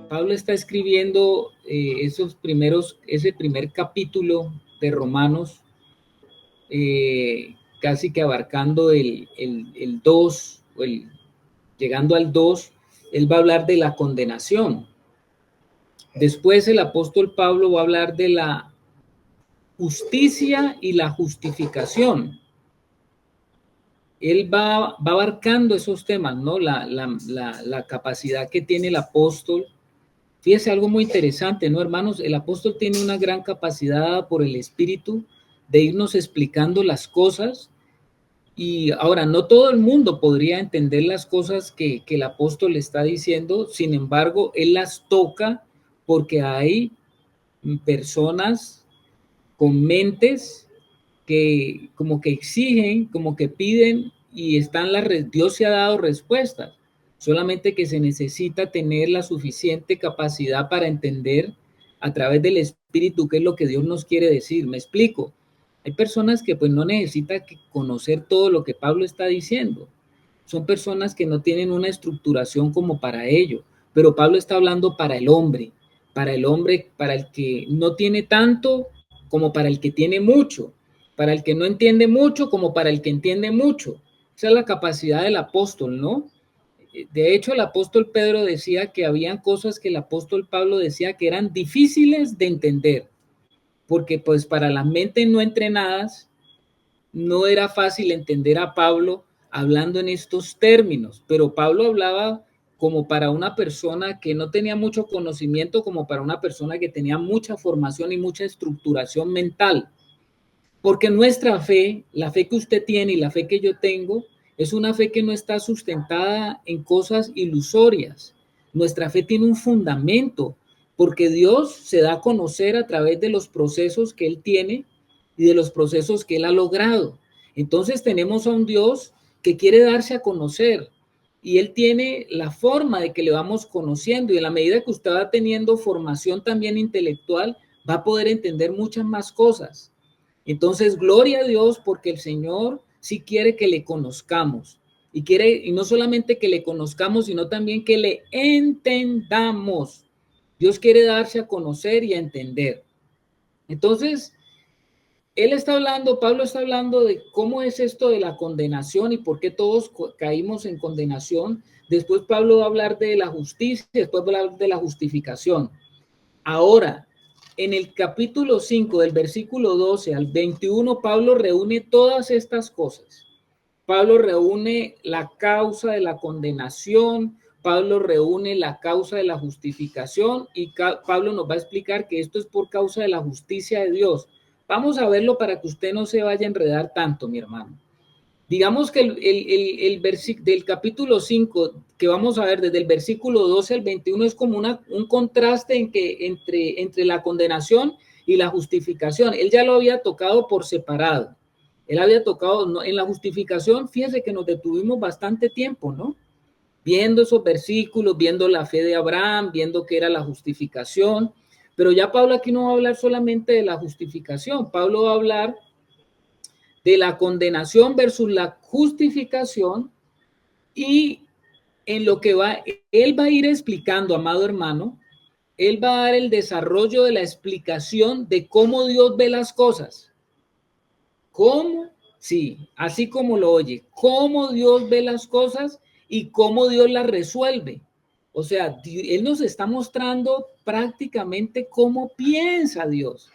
Pablo está escribiendo ese primer capítulo de Romanos, casi que abarcando el 2, llegando al 2, él va a hablar de la condenación. Después el apóstol Pablo va a hablar de la justicia y la justificación. Él va abarcando esos temas, ¿no? La capacidad que tiene el apóstol. Fíjese algo muy interesante, ¿no, hermanos? El apóstol tiene una gran capacidad por el Espíritu de irnos explicando las cosas. Y ahora, no todo el mundo podría entender las cosas que el apóstol está diciendo, sin embargo, él las toca porque hay personas con mentes que como que exigen, como que piden y Dios se ha dado respuestas, solamente que se necesita tener la suficiente capacidad para entender a través del Espíritu qué es lo que Dios nos quiere decir. Me explico. Hay personas que pues no necesitan conocer todo lo que Pablo está diciendo. Son personas que no tienen una estructuración como para ello, pero Pablo está hablando para el hombre, para el que no tiene tanto como para el que tiene mucho, para el que no entiende mucho como para el que entiende mucho. Esa es la capacidad del apóstol, ¿no? De hecho, el apóstol Pedro decía que habían cosas que el apóstol Pablo decía que eran difíciles de entender, porque pues para las mentes no entrenadas no era fácil entender a Pablo hablando en estos términos, pero Pablo hablaba como para una persona que no tenía mucho conocimiento, como para una persona que tenía mucha formación y mucha estructuración mental. Porque nuestra fe, la fe que usted tiene y la fe que yo tengo, es una fe que no está sustentada en cosas ilusorias. Nuestra fe tiene un fundamento, porque Dios se da a conocer a través de los procesos que Él tiene y de los procesos que Él ha logrado. Entonces tenemos a un Dios que quiere darse a conocer y Él tiene la forma de que le vamos conociendo y en la medida que usted va teniendo formación también intelectual, va a poder entender muchas más cosas. Entonces, gloria a Dios porque el Señor sí quiere que le conozcamos y no solamente que le conozcamos, sino también que le entendamos. Dios quiere darse a conocer y a entender. Entonces, Pablo está hablando de cómo es esto de la condenación y por qué todos caímos en condenación. Después Pablo va a hablar de la justicia, después va a hablar de la justificación. Ahora, en el capítulo 5, del versículo 12 al 21, Pablo reúne todas estas cosas. Pablo reúne la causa de la condenación, Pablo reúne la causa de la justificación y Pablo nos va a explicar que esto es por causa de la justicia de Dios. Vamos a verlo para que usted no se vaya a enredar tanto, mi hermano. Digamos que el versículo del capítulo 5, que vamos a ver desde el versículo 12 al 21, es como un contraste entre la condenación y la justificación. Él ya lo había tocado por separado. Él había tocado, ¿no? En la justificación, fíjense que nos detuvimos bastante tiempo, ¿no? Viendo esos versículos, viendo la fe de Abraham, viendo qué era la justificación. Pero ya Pablo aquí no va a hablar solamente de la justificación. Pablo va a hablar de la condenación versus la justificación y en lo que él va a ir explicando, amado hermano, él va a dar el desarrollo de la explicación de cómo Dios ve las cosas. ¿Cómo? Sí, así como lo oye, cómo Dios ve las cosas y cómo Dios las resuelve. O sea, él nos está mostrando prácticamente cómo piensa Dios.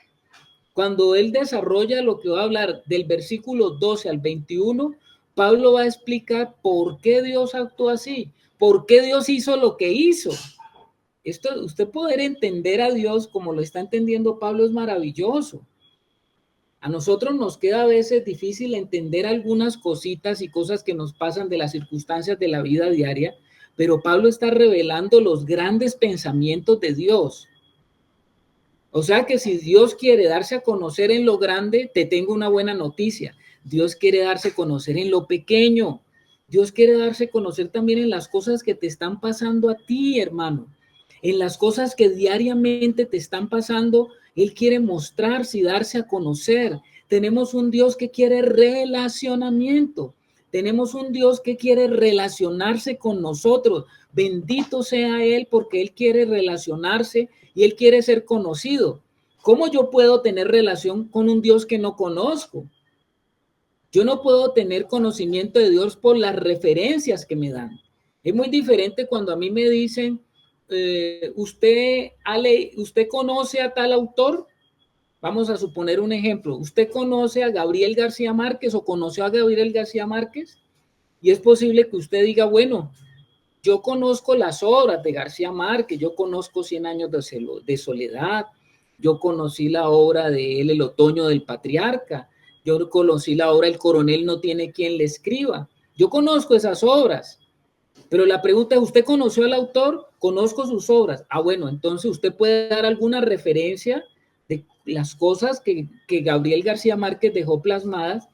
Cuando él desarrolla lo que va a hablar del versículo 12 al 21, Pablo va a explicar por qué Dios actuó así, por qué Dios hizo lo que hizo. Esto, usted poder entender a Dios como lo está entendiendo Pablo es maravilloso. A nosotros nos queda a veces difícil entender algunas cositas y cosas que nos pasan de las circunstancias de la vida diaria, pero Pablo está revelando los grandes pensamientos de Dios. O sea que si Dios quiere darse a conocer en lo grande, te tengo una buena noticia. Dios quiere darse a conocer en lo pequeño. Dios quiere darse a conocer también en las cosas que te están pasando a ti, hermano. En las cosas que diariamente te están pasando, Él quiere mostrarse y darse a conocer. Tenemos un Dios que quiere relacionamiento. Tenemos un Dios que quiere relacionarse con nosotros. Bendito sea Él porque Él quiere relacionarse y Él quiere ser conocido. ¿Cómo yo puedo tener relación con un Dios que no conozco? Yo no puedo tener conocimiento de Dios por las referencias que me dan. Es muy diferente cuando a mí me dicen, ¿usted conoce a tal autor? Vamos a suponer un ejemplo. ¿Usted conoce a Gabriel García Márquez o conoció a Gabriel García Márquez? Y es posible que usted diga, bueno, yo conozco las obras de García Márquez, yo conozco 100 años de soledad, yo conocí la obra de él, El otoño del patriarca, yo conocí la obra El coronel no tiene quien le escriba. Yo conozco esas obras, pero la pregunta es, ¿usted conoció al autor? Conozco sus obras. Ah, bueno, entonces usted puede dar alguna referencia de las cosas que Gabriel García Márquez dejó plasmadas,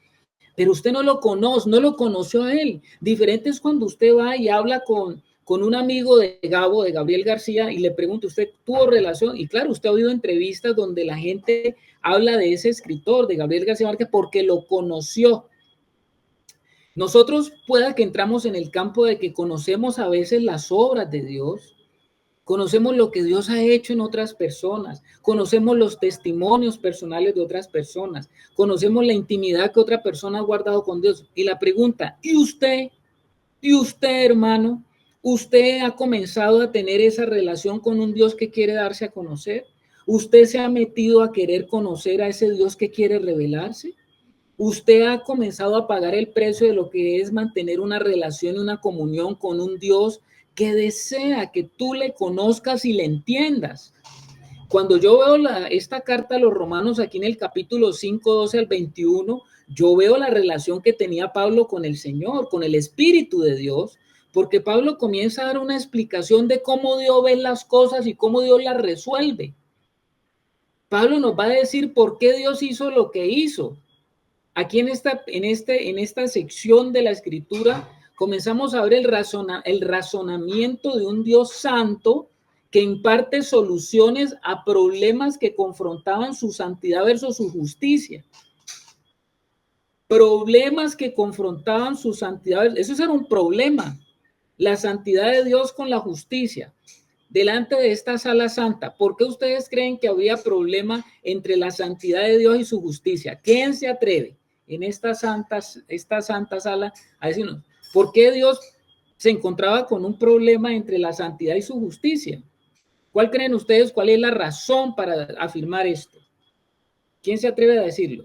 pero usted no lo conoce, no lo conoció a él. Diferente es cuando usted va y habla con un amigo de Gabo, de Gabriel García, y le pregunta, ¿usted tuvo relación? Y claro, usted ha oído entrevistas donde la gente habla de ese escritor, de Gabriel García Márquez, porque lo conoció. Nosotros pueda que entramos en el campo de que conocemos a veces las obras de Dios, conocemos lo que Dios ha hecho en otras personas, conocemos los testimonios personales de otras personas, conocemos la intimidad que otra persona ha guardado con Dios. Y la pregunta, ¿y usted? ¿Y usted, hermano? ¿Usted ha comenzado a tener esa relación con un Dios que quiere darse a conocer? ¿Usted se ha metido a querer conocer a ese Dios que quiere revelarse? ¿Usted ha comenzado a pagar el precio de lo que es mantener una relación, una comunión con un Dios que desea que tú le conozcas y le entiendas? Cuando yo veo esta carta a los romanos aquí en el capítulo 5, 12 al 21, yo veo la relación que tenía Pablo con el Señor, con el Espíritu de Dios, porque Pablo comienza a dar una explicación de cómo Dios ve las cosas y cómo Dios las resuelve. Pablo nos va a decir por qué Dios hizo lo que hizo. Aquí en esta sección de la escritura comenzamos a ver el razonamiento de un Dios santo que imparte soluciones a problemas que confrontaban su santidad versus su justicia. Problemas que confrontaban su santidad, eso era un problema, la santidad de Dios con la justicia. Delante de esta sala santa, ¿por qué ustedes creen que había problema entre la santidad de Dios y su justicia? ¿Quién se atreve en esta santa sala a decirnos por qué Dios se encontraba con un problema entre la santidad y su justicia? ¿Cuál creen ustedes? ¿Cuál es la razón para afirmar esto? ¿Quién se atreve a decirlo?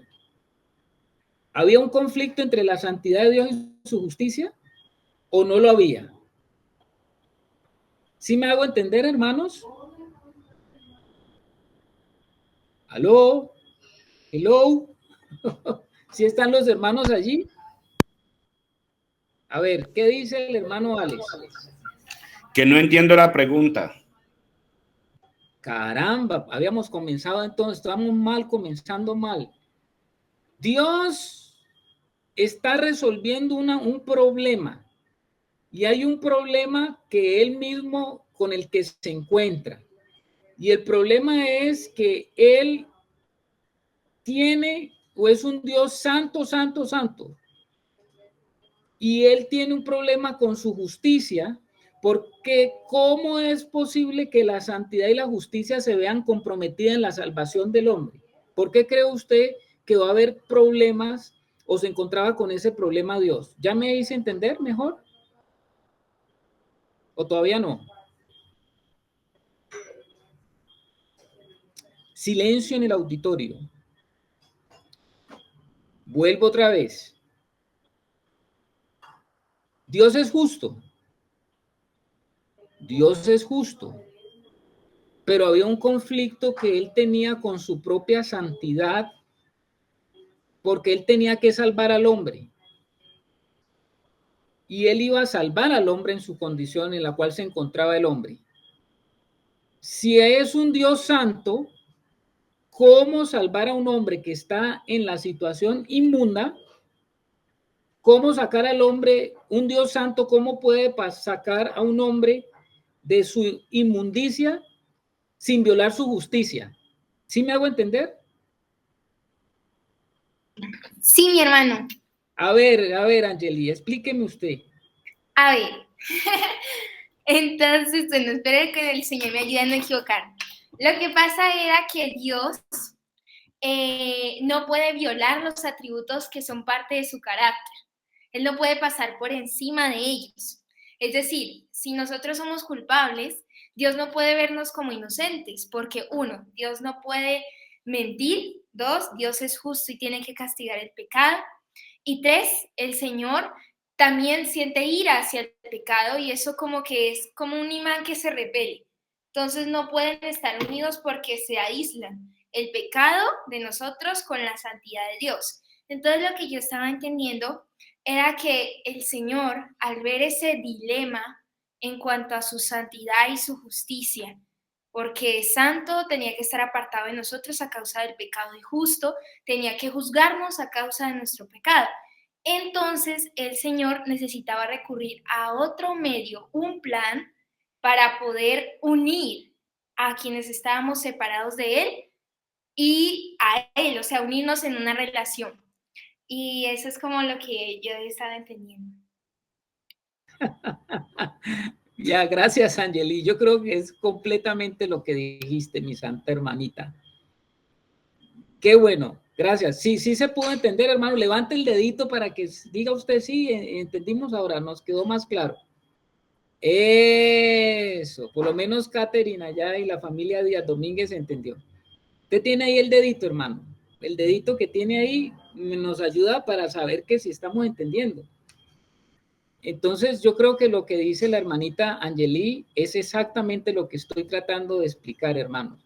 ¿Había un conflicto entre la santidad de Dios y su justicia o no lo había? ¿Sí me hago entender, hermanos? ¿Aló? ¿Hello? ¿Sí están los hermanos allí? A ver, ¿qué dice el hermano Alex? Que no entiendo la pregunta. Caramba, habíamos comenzado entonces, estamos mal, comenzando mal. Dios está resolviendo un problema y hay un problema que él mismo con el que se encuentra. Y el problema es que él tiene o es un Dios santo, santo, santo. Y él tiene un problema con su justicia, porque ¿cómo es posible que la santidad y la justicia se vean comprometidas en la salvación del hombre? ¿Por qué cree usted que va a haber problemas o se encontraba con ese problema Dios? ¿Ya me hice entender mejor? ¿O todavía no? Silencio en el auditorio. Vuelvo otra vez. Dios es justo. Dios es justo. Pero había un conflicto que él tenía con su propia santidad, porque él tenía que salvar al hombre. Y él iba a salvar al hombre en su condición en la cual se encontraba el hombre. Si es un Dios santo, ¿cómo salvar a un hombre que está en la situación inmunda? ¿Cómo sacar al hombre, un Dios santo, cómo puede sacar a un hombre de su inmundicia sin violar su justicia? ¿Sí me hago entender? Sí, mi hermano. A ver, Angeli, explíqueme usted. A ver, entonces, bueno, espero que el Señor me ayude a no equivocar. Lo que pasa era que Dios no puede violar los atributos que son parte de su carácter. Él no puede pasar por encima de ellos. Es decir, si nosotros somos culpables, Dios no puede vernos como inocentes, porque uno, Dios no puede mentir. Dos, Dios es justo y tiene que castigar el pecado. Y tres, el Señor también siente ira hacia el pecado y eso como que es como un imán que se repele. Entonces no pueden estar unidos porque se aíslan el pecado de nosotros con la santidad de Dios. Entonces lo que yo estaba entendiendo era que el Señor, al ver ese dilema en cuanto a su santidad y su justicia, porque santo tenía que estar apartado de nosotros a causa del pecado y justo tenía que juzgarnos a causa de nuestro pecado. Entonces el Señor necesitaba recurrir a otro medio, un plan para poder unir a quienes estábamos separados de Él y a Él, o sea, unirnos en una relación. Y eso es como lo que yo estaba entendiendo. Ya, gracias, Angeli. Yo creo que es completamente lo que dijiste, mi santa hermanita. Qué bueno, gracias. Sí, sí se pudo entender, hermano. Levante el dedito para que diga usted sí, entendimos ahora, nos quedó más claro. Eso, por lo menos Caterina allá y la familia Díaz Domínguez entendió. Usted tiene ahí el dedito, hermano. El dedito que tiene ahí nos ayuda para saber que sí estamos entendiendo. Entonces, yo creo que lo que dice la hermanita Angeli es exactamente lo que estoy tratando de explicar, hermanos.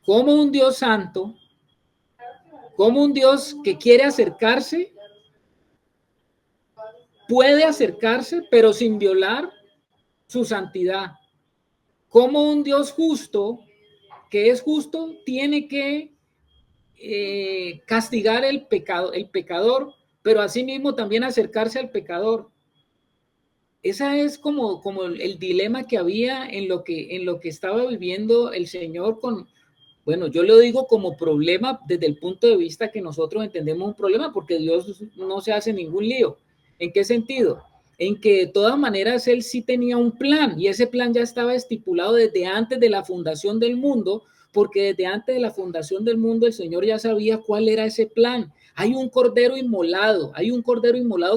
Como un Dios santo, como un Dios que quiere acercarse, puede acercarse, pero sin violar su santidad. Como un Dios justo, que es justo, tiene que castigar el pecador, pero asimismo también acercarse al pecador. Esa es como el dilema que había en lo que estaba viviendo el Señor con, bueno, yo lo digo como problema desde el punto de vista que nosotros entendemos un problema, porque Dios no se hace ningún lío. ¿En qué sentido? En que de todas maneras Él sí tenía un plan, y ese plan ya estaba estipulado desde antes de la fundación del mundo, porque desde antes de la fundación del mundo el Señor ya sabía cuál era ese plan. Hay un cordero inmolado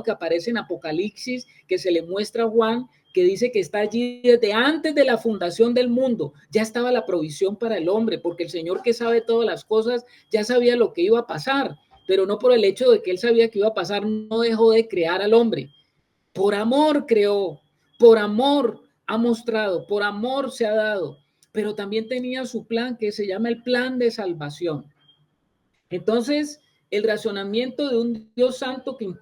que aparece en Apocalipsis, que se le muestra a Juan, que dice que está allí desde antes de la fundación del mundo. Ya estaba la provisión para el hombre, porque el Señor, que sabe todas las cosas, ya sabía lo que iba a pasar, pero no por el hecho de que Él sabía que iba a pasar, no dejó de crear al hombre. Por amor creó, por amor ha mostrado, por amor se ha dado, pero también tenía su plan, que se llama el plan de salvación. Entonces, el razonamiento de un Dios santo que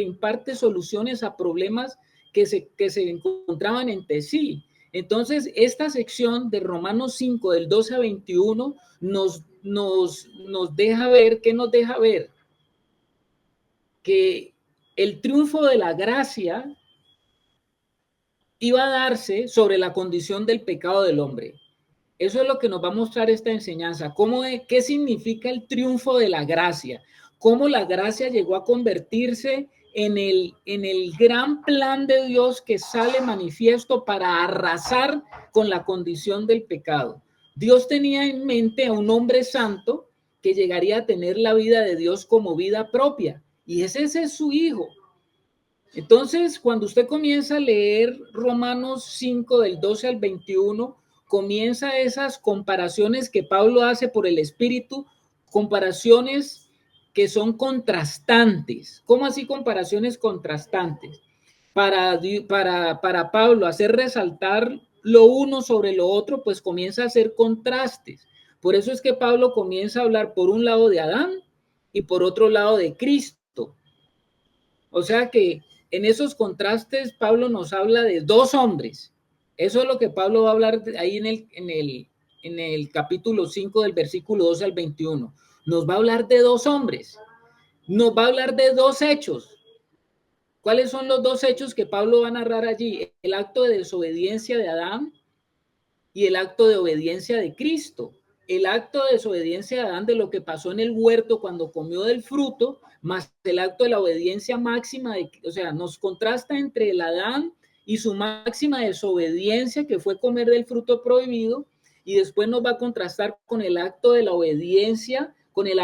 imparte soluciones a problemas que se encontraban entre sí. Entonces, esta sección de Romanos 5, del 12 a 21, nos deja ver, ¿qué nos deja ver? Que el triunfo de la gracia iba a darse sobre la condición del pecado del hombre. Eso es lo que nos va a mostrar esta enseñanza. ¿Qué significa el triunfo de la gracia? Cómo la gracia llegó a convertirse en el gran plan de Dios que sale manifiesto para arrasar con la condición del pecado. Dios tenía en mente a un hombre santo que llegaría a tener la vida de Dios como vida propia. Y ese es su hijo. Entonces, cuando usted comienza a leer Romanos 5, del 12 al 21, comienza esas comparaciones que Pablo hace por el Espíritu, comparaciones que son contrastantes. ¿Cómo así comparaciones contrastantes? Para Pablo hacer resaltar lo uno sobre lo otro, pues comienza a hacer contrastes. Por eso es que Pablo comienza a hablar por un lado de Adán y por otro lado de Cristo. O sea que en esos contrastes Pablo nos habla de dos hombres. Eso es lo que Pablo va a hablar ahí en el capítulo 5 del versículo 12 al 21. Nos va a hablar de dos hombres. Nos va a hablar de dos hechos. ¿Cuáles son los dos hechos que Pablo va a narrar allí? El acto de desobediencia de Adán y el acto de obediencia de Cristo. el acto de desobediencia de Adán, de lo que pasó en el huerto cuando comió del fruto, más el acto de la obediencia máxima, o sea, nos contrasta entre el Adán y su máxima desobediencia, que fue comer del fruto prohibido, y después nos va a contrastar con el acto de la obediencia, con el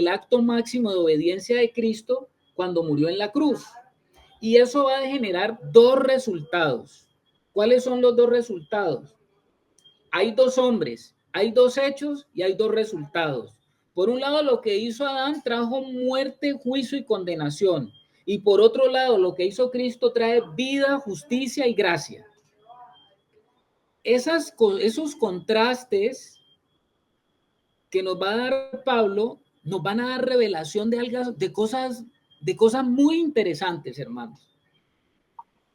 acto máximo de obediencia de Cristo cuando murió en la cruz. Y eso va a generar dos resultados. ¿Cuáles son los dos resultados? Hay dos hombres, hay dos hechos y hay dos resultados. Por un lado, lo que hizo Adán trajo muerte, juicio y condenación. Y por otro lado, lo que hizo Cristo trae vida, justicia y gracia. Esos contrastes que nos va a dar Pablo nos van a dar revelación de cosas muy interesantes, hermanos.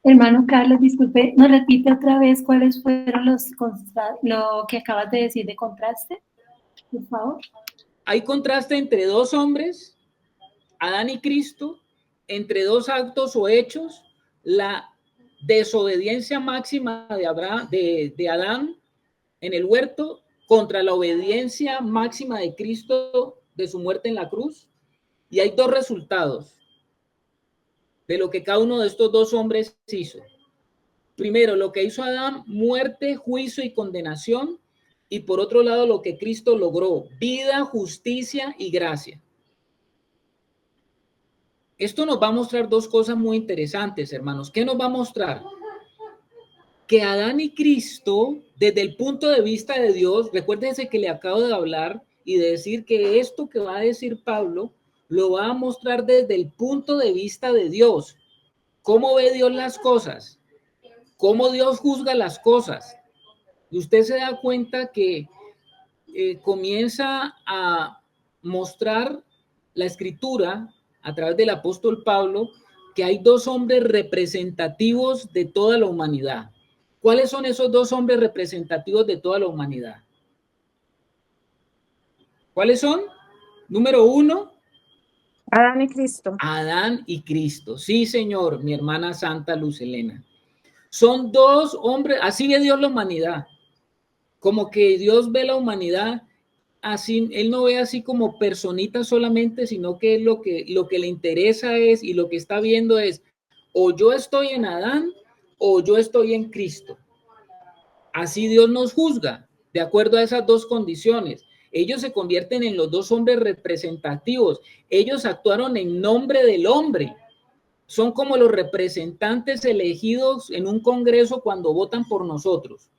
Hermano Carlos, disculpe, ¿nos repite otra vez cuáles fueron lo que acabas de decir de contraste, por favor? Hay contraste entre dos hombres, Adán y Cristo, entre dos actos o hechos, la desobediencia máxima de Adán en el huerto contra la obediencia máxima de Cristo de su muerte en la cruz. Y hay dos resultados de lo que cada uno de estos dos hombres hizo. Primero, lo que hizo Adán, muerte, juicio y condenación. Y por otro lado, lo que Cristo logró, vida, justicia y gracia. Esto nos va a mostrar dos cosas muy interesantes, hermanos. ¿Qué nos va a mostrar? Que Adán y Cristo, desde el punto de vista de Dios, recuérdense que le acabo de hablar y de decir que esto que va a decir Pablo, lo va a mostrar desde el punto de vista de Dios. ¿Cómo ve Dios las cosas? ¿Cómo Dios juzga las cosas? Y usted se da cuenta que comienza a mostrar la escritura a través del apóstol Pablo que hay dos hombres representativos de toda la humanidad. ¿Cuáles son esos dos hombres representativos de toda la humanidad? ¿Cuáles son? Número uno. Adán y Cristo. Adán y Cristo. Sí, señor, mi hermana Santa Luz Helena. Son dos hombres, así ve Dios la humanidad. Como que Dios ve la humanidad así, él no ve así como personitas solamente, sino que lo que le interesa es, y lo que está viendo es, o yo estoy en Adán o yo estoy en Cristo. Así Dios nos juzga, de acuerdo a esas dos condiciones. Ellos se convierten en los dos hombres representativos. Ellos actuaron en nombre del hombre. Son como los representantes elegidos en un congreso cuando votan por nosotros.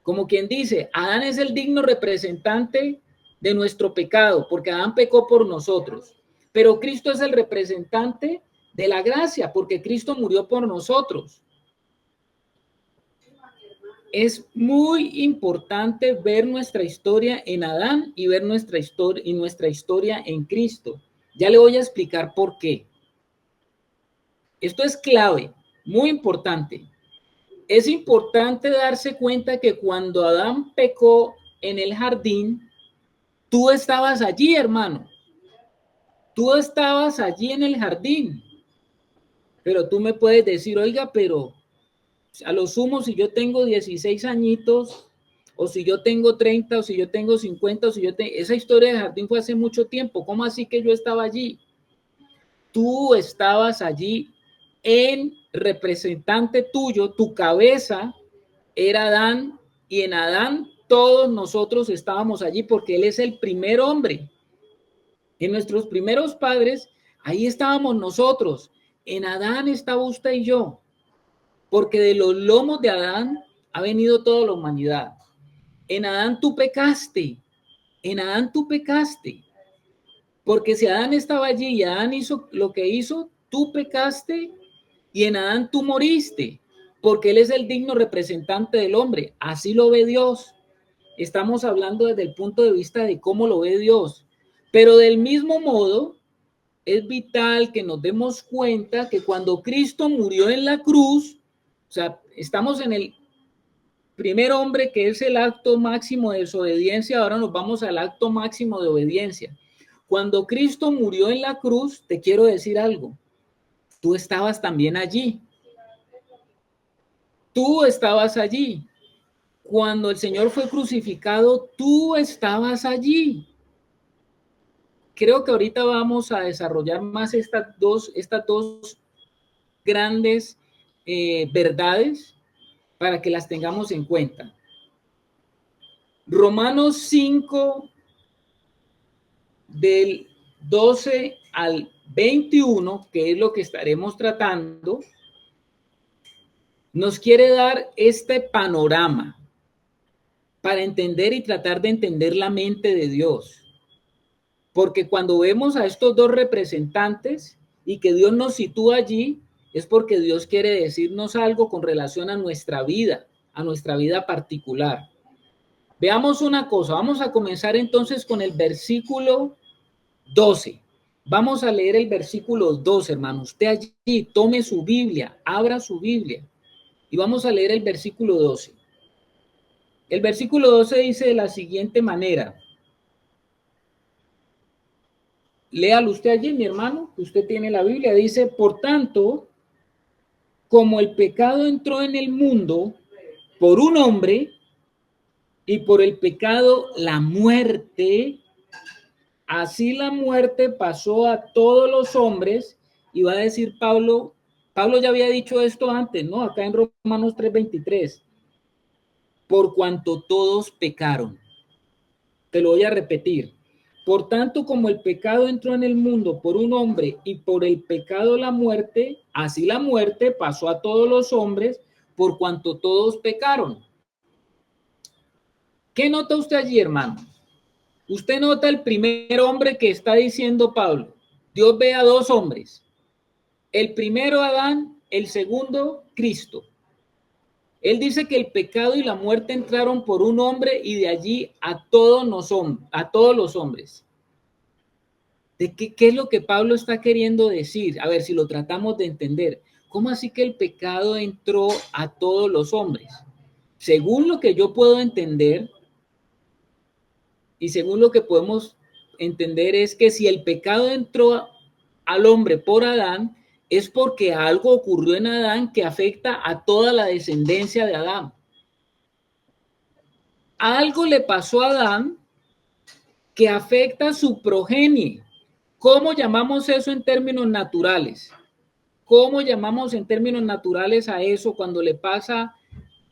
Como quien dice, Adán es el digno representante de nuestro pecado, porque Adán pecó por nosotros. Pero Cristo es el representante de la gracia, porque Cristo murió por nosotros. Es muy importante ver nuestra historia en Adán y ver nuestra historia en Cristo. Ya le voy a explicar por qué. Esto es clave, muy importante. Es importante darse cuenta que cuando Adán pecó en el jardín, tú estabas allí, hermano. Tú estabas allí en el jardín. Pero tú me puedes decir, oiga, pero a lo sumo, si yo tengo 16 añitos, o si yo tengo 30, o si yo tengo 50, o si yo tengo... Esa historia de jardín fue hace mucho tiempo. ¿Cómo así que yo estaba allí? Tú estabas allí en representante tuyo, tu cabeza era Adán, y en Adán todos nosotros estábamos allí porque él es el primer hombre. En nuestros primeros padres, ahí estábamos nosotros. En Adán estaba usted y yo. Porque de los lomos de Adán ha venido toda la humanidad. En Adán tú pecaste. En Adán tú pecaste. Porque si Adán estaba allí y Adán hizo lo que hizo, tú pecaste y en Adán tú moriste. Porque él es el digno representante del hombre. Así lo ve Dios. Estamos hablando desde el punto de vista de cómo lo ve Dios. Pero del mismo modo, es vital que nos demos cuenta que cuando Cristo murió en la cruz, o sea, estamos en el primer hombre que es el acto máximo de desobediencia, ahora nos vamos al acto máximo de obediencia. Cuando Cristo murió en la cruz, te quiero decir algo, tú estabas también allí. Tú estabas allí. cuando el Señor fue crucificado, tú estabas allí. Creo que ahorita vamos a desarrollar más estas dos grandes verdades para que las tengamos en cuenta. Romanos 5, del 12 al 21, que es lo que estaremos tratando, nos quiere dar este panorama para entender y tratar de entender la mente de Dios. Porque cuando vemos a estos dos representantes y que Dios nos sitúa allí, es porque Dios quiere decirnos algo con relación a nuestra vida particular. Veamos una cosa, vamos a comenzar entonces con el versículo 12. Vamos a leer el versículo 12, hermano. Usted allí tome su Biblia, abra su Biblia y vamos a leer el versículo 12. El versículo 12 dice de la siguiente manera. Léalo usted allí, mi hermano, que usted tiene la Biblia. Dice, por tanto, como el pecado entró en el mundo por un hombre y por el pecado la muerte, así la muerte pasó a todos los hombres. Y va a decir Pablo ya había dicho esto antes, ¿no? Acá en Romanos 3:23. Por cuanto todos pecaron. Te lo voy a repetir. Por tanto, como el pecado entró en el mundo por un hombre y por el pecado la muerte, así la muerte pasó a todos los hombres por cuanto todos pecaron. ¿Qué nota usted allí, hermano? Usted nota el primer hombre que está diciendo Pablo. Dios ve a dos hombres. El primero Adán, el segundo Cristo. Él dice que el pecado y la muerte entraron por un hombre y de allí a todos los hombres. ¿De qué es lo que Pablo está queriendo decir? A ver si lo tratamos de entender. ¿Cómo así que el pecado entró a todos los hombres? Según lo que yo puedo entender y según lo que podemos entender es que si el pecado entró al hombre por Adán, es porque algo ocurrió en Adán que afecta a toda la descendencia de Adán. Algo le pasó a Adán que afecta a su progenie. ¿Cómo llamamos eso en términos naturales? ¿Cómo llamamos en términos naturales a eso cuando le pasa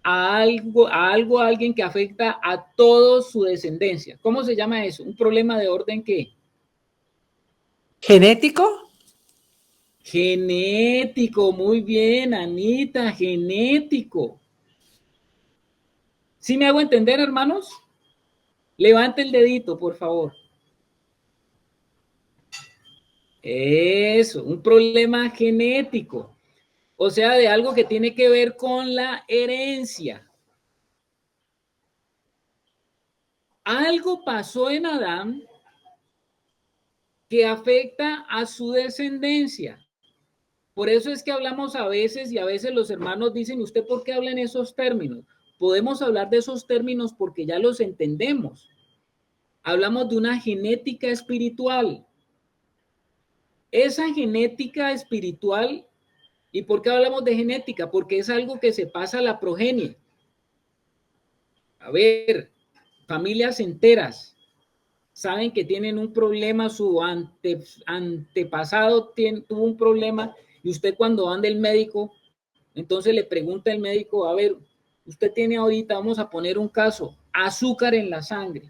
a alguien que afecta a toda su descendencia? ¿Cómo se llama eso? ¿Un problema de orden qué? ¿Genético? Genético, muy bien, Anita, genético. ¿Sí me hago entender, hermanos? Levante el dedito, por favor. Eso, un problema genético. O sea, de algo que tiene que ver con la herencia. Algo pasó en Adán que afecta a su descendencia. Por eso es que hablamos a veces y a veces los hermanos dicen, ¿usted por qué habla en esos términos? Podemos hablar de esos términos porque ya los entendemos. Hablamos de una genética espiritual. Esa genética espiritual, ¿y por qué hablamos de genética? Porque es algo que se pasa a la progenie. A ver, familias enteras saben que tienen un problema, su antepasado tuvo un problema y usted cuando anda el médico, entonces le pregunta al médico, a ver, usted tiene ahorita, vamos a poner un caso, azúcar en la sangre.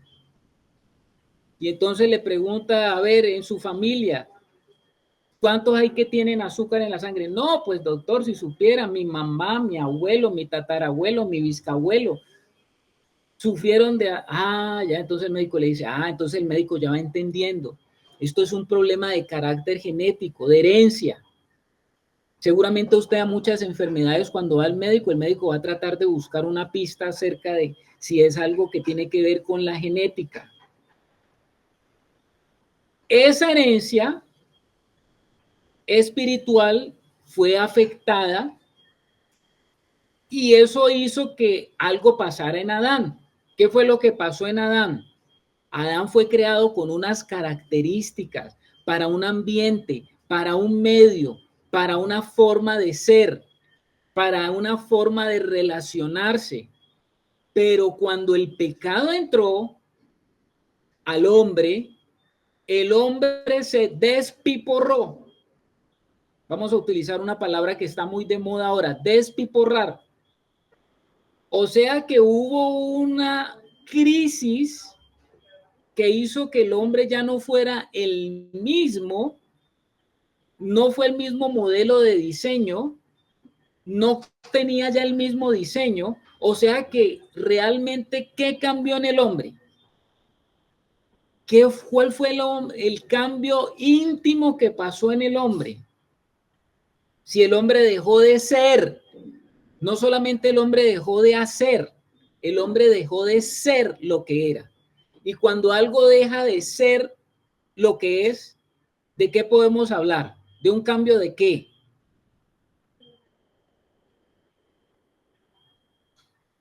Y entonces le pregunta, a ver, en su familia, ¿cuántos hay que tienen azúcar en la sangre? No, pues doctor, si supiera, mi mamá, mi abuelo, mi tatarabuelo, mi bisabuelo, sufrieron de, ya entonces el médico le dice, entonces el médico ya va entendiendo. Esto es un problema de carácter genético, de herencia. Seguramente usted a muchas enfermedades cuando va al médico, el médico va a tratar de buscar una pista acerca de si es algo que tiene que ver con la genética. Esa herencia espiritual fue afectada y eso hizo que algo pasara en Adán. ¿Qué fue lo que pasó en Adán? Adán fue creado con unas características para un ambiente, para un medio, para una forma de ser, para una forma de relacionarse. Pero cuando el pecado entró al hombre, el hombre se despiporró. Vamos a utilizar una palabra que está muy de moda ahora, despiporrar. O sea que hubo una crisis que hizo que el hombre ya no fuera el mismo, no fue el mismo modelo de diseño, no tenía ya el mismo diseño. O sea que realmente, ¿qué cambió en el hombre? ¿Cuál fue el cambio íntimo que pasó en el hombre? Si el hombre dejó de ser, no solamente el hombre dejó de hacer, el hombre dejó de ser lo que era. Y cuando algo deja de ser lo que es, ¿de qué podemos hablar? ¿De un cambio de qué?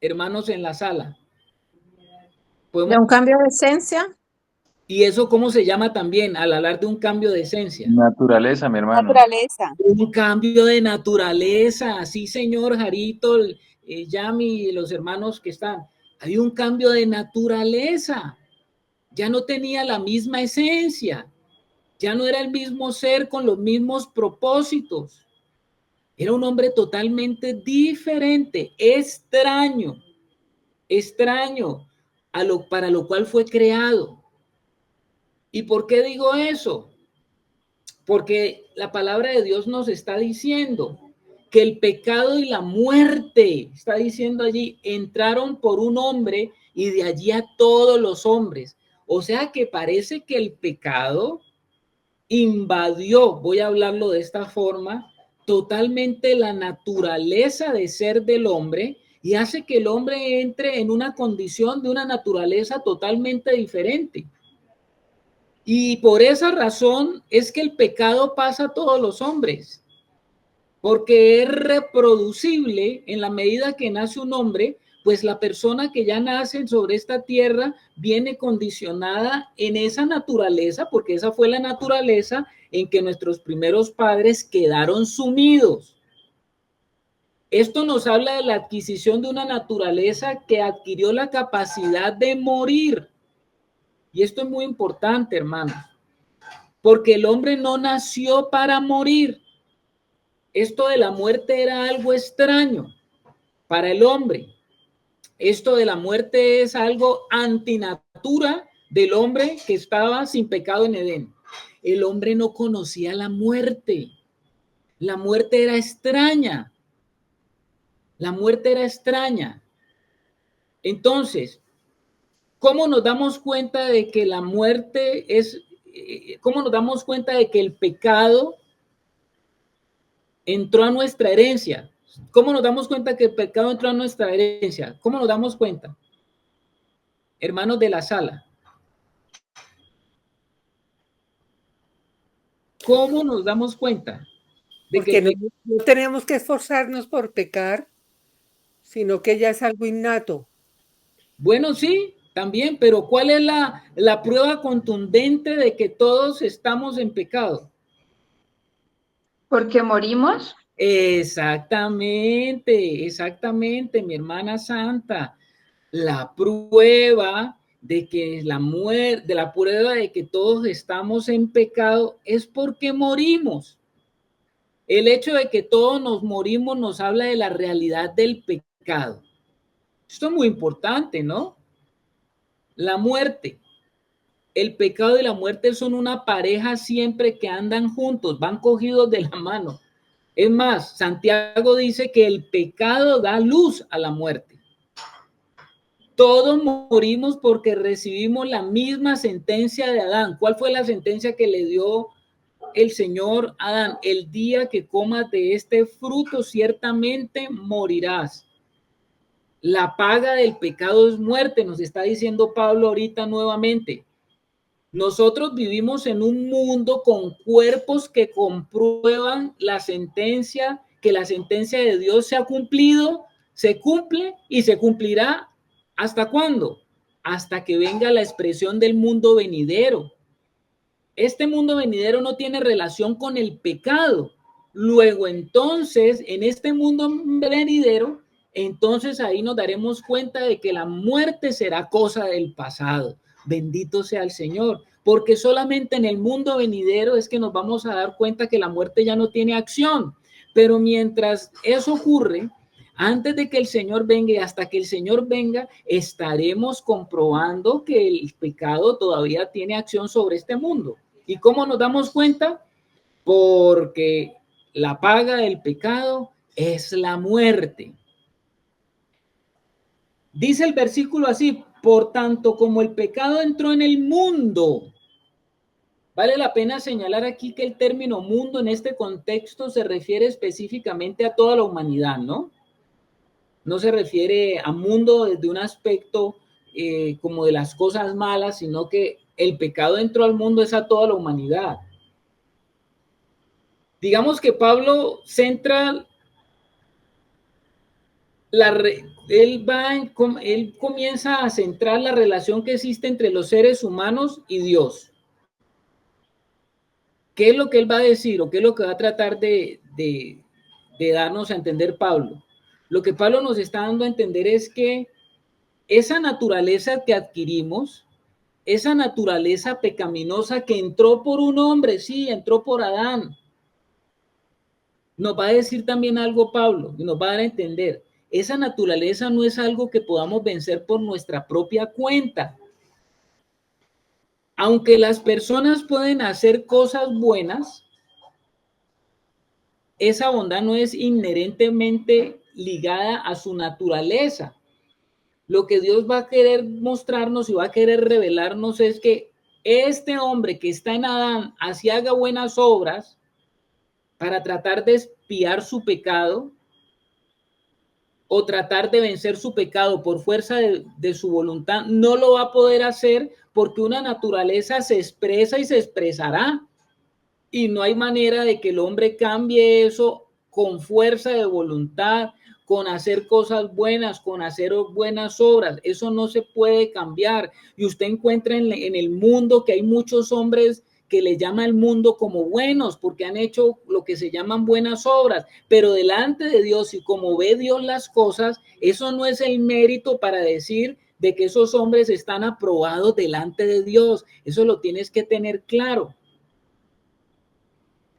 Hermanos en la sala. ¿De un cambio de esencia? ¿Y eso cómo se llama también al hablar de un cambio de esencia? Naturaleza, mi hermano. Naturaleza. Un cambio de naturaleza, sí, señor Jarito, Yami y los hermanos que están. Hay un cambio de naturaleza. Ya no tenía la misma esencia. Ya no era el mismo ser con los mismos propósitos. Era un hombre totalmente diferente, extraño para lo cual fue creado. ¿Y por qué digo eso? Porque la palabra de Dios nos está diciendo que el pecado y la muerte, está diciendo allí, entraron por un hombre y de allí a todos los hombres. O sea que parece que el pecado invadió, voy a hablarlo de esta forma, totalmente la naturaleza de ser del hombre y hace que el hombre entre en una condición de una naturaleza totalmente diferente. Y por esa razón es que el pecado pasa a todos los hombres, porque es reproducible en la medida que nace un hombre, pues la persona que ya nace sobre esta tierra viene condicionada en esa naturaleza, porque esa fue la naturaleza en que nuestros primeros padres quedaron sumidos. Esto nos habla de la adquisición de una naturaleza que adquirió la capacidad de morir. Y esto es muy importante, hermanos, porque el hombre no nació para morir. Esto de la muerte era algo extraño para el hombre. Esto de la muerte es algo antinatura del hombre que estaba sin pecado en Edén. El hombre no conocía la muerte. La muerte era extraña. La muerte era extraña. Entonces, ¿cómo nos damos cuenta de que la muerte es, cómo nos damos cuenta de que el pecado entró a nuestra herencia? ¿Cómo nos damos cuenta que el pecado entró a nuestra herencia? ¿Cómo nos damos cuenta? Hermanos de la sala. ¿Cómo nos damos cuenta? Porque no tenemos que esforzarnos por pecar, sino que ya es algo innato. Bueno, sí, también, pero ¿cuál es la prueba contundente de que todos estamos en pecado? Porque morimos. Exactamente, mi hermana santa. La prueba de que la prueba de que todos estamos en pecado es porque morimos. El hecho de que todos nos morimos nos habla de la realidad del pecado. Esto es muy importante, ¿no? La muerte, el pecado y la muerte son una pareja siempre que andan juntos, van cogidos de la mano. Es más, Santiago dice que el pecado da luz a la muerte. Todos morimos porque recibimos la misma sentencia de Adán. ¿Cuál fue la sentencia que le dio el Señor a Adán? El día que comas de este fruto, ciertamente morirás. La paga del pecado es muerte, nos está diciendo Pablo ahorita nuevamente. Nosotros vivimos en un mundo con cuerpos que comprueban que la sentencia de Dios se ha cumplido, se cumple y se cumplirá. ¿Hasta cuándo? Hasta que venga la expresión del mundo venidero. Este mundo venidero no tiene relación con el pecado. Luego, entonces, en este mundo venidero, entonces ahí nos daremos cuenta de que la muerte será cosa del pasado. Bendito sea el Señor, porque solamente en el mundo venidero es que nos vamos a dar cuenta que la muerte ya no tiene acción. Pero mientras eso ocurre, antes de que el Señor venga y hasta que el Señor venga, estaremos comprobando que el pecado todavía tiene acción sobre este mundo. ¿Y cómo nos damos cuenta? Porque la paga del pecado es la muerte. Dice el versículo así: por tanto, como el pecado entró en el mundo. Vale la pena señalar aquí que el término mundo en este contexto se refiere específicamente a toda la humanidad, ¿no? No se refiere a mundo desde un aspecto como de las cosas malas, sino que el pecado entró al mundo es a toda la humanidad. Digamos que Pablo centra él comienza a centrar la relación que existe entre los seres humanos y Dios. ¿Qué es lo que él va a decir o qué es lo que va a tratar de darnos a entender Pablo? Lo que Pablo nos está dando a entender es que esa naturaleza que adquirimos, esa naturaleza pecaminosa que entró por un hombre, sí, entró por Adán. Nos va a decir también algo Pablo y nos va a dar a entender. Esa naturaleza no es algo que podamos vencer por nuestra propia cuenta. Aunque las personas pueden hacer cosas buenas, esa bondad no es inherentemente ligada a su naturaleza. Lo que Dios va a querer mostrarnos y va a querer revelarnos es que este hombre que está en Adán, así haga buenas obras para tratar de expiar su pecado, o tratar de vencer su pecado por fuerza de su voluntad, no lo va a poder hacer porque una naturaleza se expresa y se expresará. Y no hay manera de que el hombre cambie eso con fuerza de voluntad, con hacer cosas buenas, con hacer buenas obras. Eso no se puede cambiar. Y usted encuentra en el mundo que hay muchos hombres que le llama el mundo como buenos porque han hecho lo que se llaman buenas obras, pero delante de Dios y como ve Dios las cosas, eso no es el mérito para decir de que esos hombres están aprobados delante de Dios. Eso lo tienes que tener claro.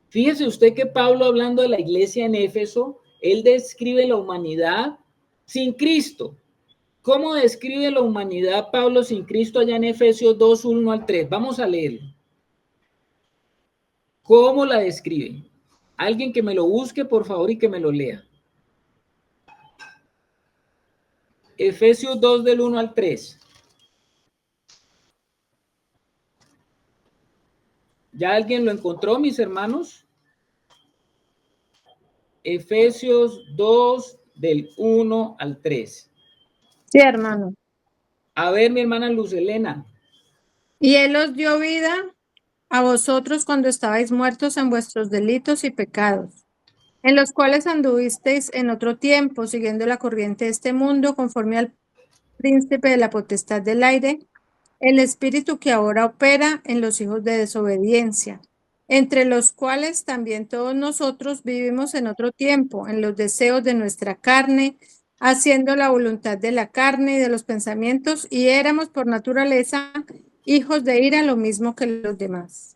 Fíjese usted que Pablo, hablando de la iglesia en Éfeso, él describe la humanidad sin Cristo. ¿Cómo describe la humanidad Pablo sin Cristo allá en Efesios 2, 1 al 3? Vamos a leerlo. ¿Cómo la describe? Alguien que me lo busque, por favor, y que me lo lea. Efesios 2, del 1 al 3. ¿Ya alguien lo encontró, mis hermanos? Efesios 2, del 1 al 3. Sí, hermano. A ver, mi hermana Luz Elena. Y Él os dio vida a vosotros cuando estabais muertos en vuestros delitos y pecados, en los cuales anduvisteis en otro tiempo, siguiendo la corriente de este mundo, conforme al príncipe de la potestad del aire, el espíritu que ahora opera en los hijos de desobediencia, entre los cuales también todos nosotros vivimos en otro tiempo, en los deseos de nuestra carne, haciendo la voluntad de la carne y de los pensamientos, y éramos por naturaleza hijos de ira, lo mismo que los demás.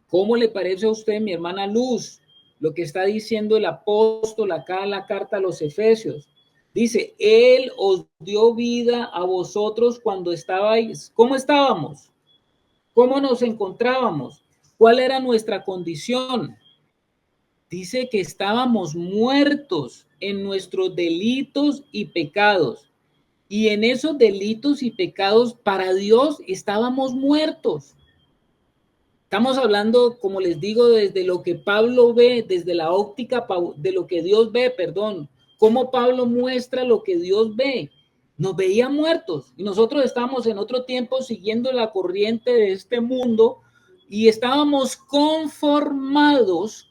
¿Cómo le parece a usted, mi hermana Luz, lo que está diciendo el apóstol acá en la carta a los Efesios? Dice, Él os dio vida a vosotros cuando estabais. ¿Cómo estábamos? ¿Cómo nos encontrábamos? ¿Cuál era nuestra condición? Dice que estábamos muertos en nuestros delitos y pecados. Y en esos delitos y pecados para Dios estábamos muertos. Estamos hablando, como les digo, desde lo que Pablo ve, desde la óptica de lo que Dios ve, perdón. Cómo Pablo muestra lo que Dios ve. Nos veía muertos y nosotros estábamos en otro tiempo siguiendo la corriente de este mundo y estábamos conformados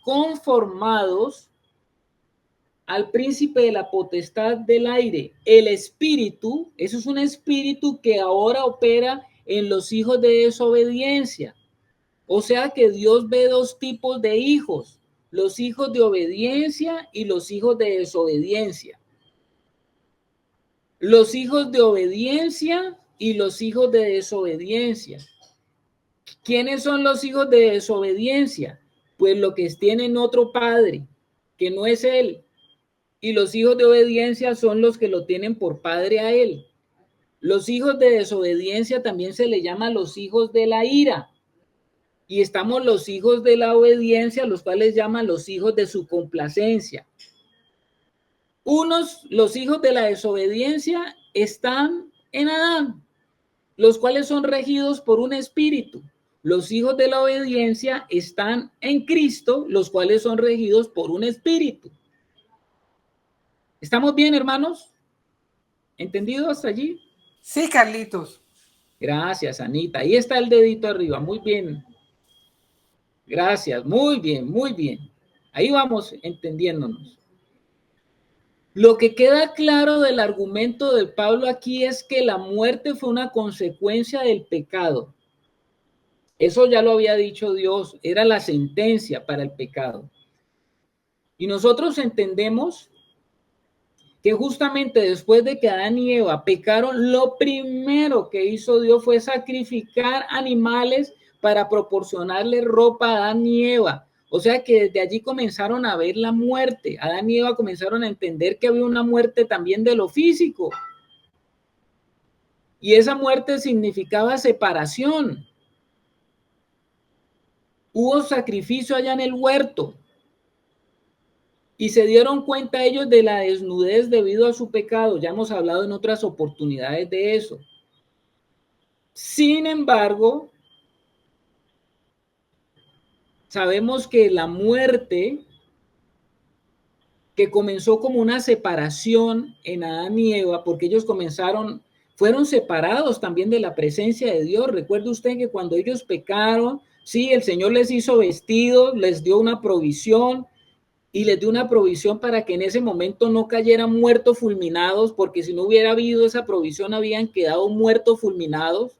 al príncipe de la potestad del aire, el espíritu. Eso es un espíritu que ahora opera en los hijos de desobediencia. O sea que Dios ve dos tipos de hijos, los hijos de obediencia y los hijos de desobediencia. los hijos de obediencia y los hijos de desobediencia. ¿Quiénes son los hijos de desobediencia? Pues los que tienen otro padre, que no es él. Y los hijos de obediencia son los que lo tienen por padre a él. Los hijos de desobediencia también se le llama los hijos de la ira. Y estamos los hijos de la obediencia, los cuales llaman los hijos de su complacencia. Los hijos de la desobediencia están en Adán, los cuales son regidos por un espíritu. Los hijos de la obediencia están en Cristo, los cuales son regidos por un espíritu. ¿Estamos bien, hermanos? ¿Entendido hasta allí? Sí, Carlitos. Gracias, Anita. Ahí está el dedito arriba. Muy bien. Gracias. Muy bien, muy bien. Ahí vamos entendiéndonos. Lo que queda claro del argumento de Pablo aquí es que la muerte fue una consecuencia del pecado. Eso ya lo había dicho Dios, era la sentencia para el pecado. Y nosotros entendemos que justamente después de que Adán y Eva pecaron, lo primero que hizo Dios fue sacrificar animales para proporcionarle ropa a Adán y Eva. O sea que desde allí comenzaron a ver la muerte. Adán y Eva comenzaron a entender que había una muerte también de lo físico. Y esa muerte significaba separación. Hubo sacrificio allá en el huerto. Y se dieron cuenta ellos de la desnudez debido a su pecado. Ya hemos hablado en otras oportunidades de eso. Sin embargo, sabemos que la muerte, que comenzó como una separación en Adán y Eva, porque ellos fueron separados también de la presencia de Dios. Recuerde usted que cuando ellos pecaron, sí, el Señor les hizo vestidos, les dio una provisión, y les dio una provisión para que en ese momento no cayeran muertos fulminados, porque si no hubiera habido esa provisión habían quedado muertos fulminados.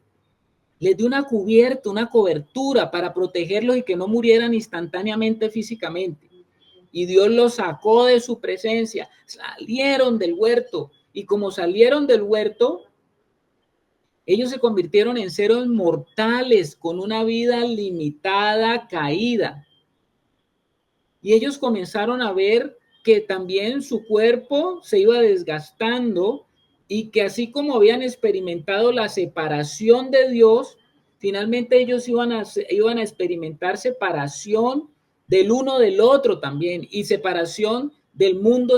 Les dio una cubierta, una cobertura para protegerlos y que no murieran instantáneamente físicamente. Y Dios los sacó de su presencia, salieron del huerto, y como salieron del huerto, ellos se convirtieron en seres mortales con una vida limitada, caída. Y ellos comenzaron a ver que también su cuerpo se iba desgastando y que así como habían experimentado la separación de Dios, finalmente ellos iban a experimentar separación del uno del otro también y separación del mundo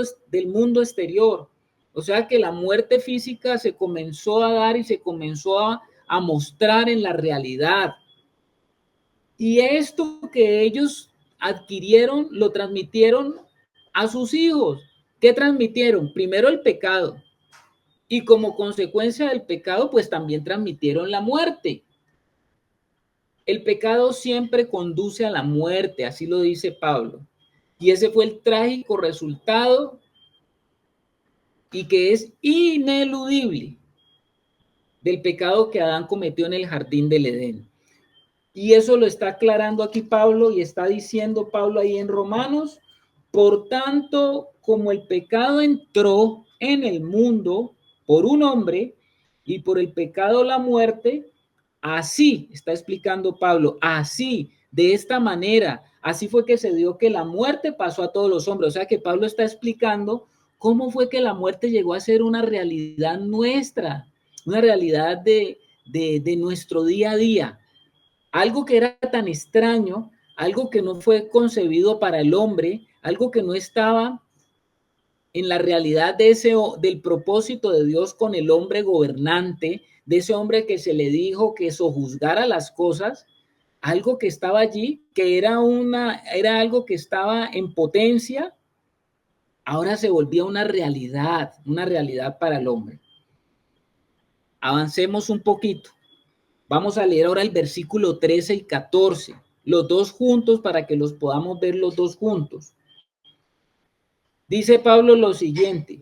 exterior. O sea que la muerte física se comenzó a dar y se comenzó a mostrar en la realidad. Y esto que ellos adquirieron, lo transmitieron a sus hijos. ¿Qué transmitieron? Primero el pecado. Y como consecuencia del pecado, pues también transmitieron la muerte. El pecado siempre conduce a la muerte, así lo dice Pablo. Y ese fue el trágico resultado y que es ineludible del pecado que Adán cometió en el jardín del Edén. Y eso lo está aclarando aquí Pablo y está diciendo Pablo ahí en Romanos. Por tanto, como el pecado entró en el mundo por un hombre y por el pecado la muerte, así está explicando Pablo, así, de esta manera, así fue que se dio que la muerte pasó a todos los hombres. O sea que Pablo está explicando cómo fue que la muerte llegó a ser una realidad nuestra, una realidad de nuestro día a día. Algo que era tan extraño, algo que no fue concebido para el hombre, algo que no estaba en la realidad del propósito de Dios con el hombre gobernante, de ese hombre que se le dijo que sojuzgara las cosas, algo que estaba allí, que era algo que estaba en potencia, ahora se volvía una realidad para el hombre. Avancemos un poquito. Vamos a leer ahora el versículo 13 y 14, los dos juntos para que los podamos ver los dos juntos. Dice Pablo lo siguiente: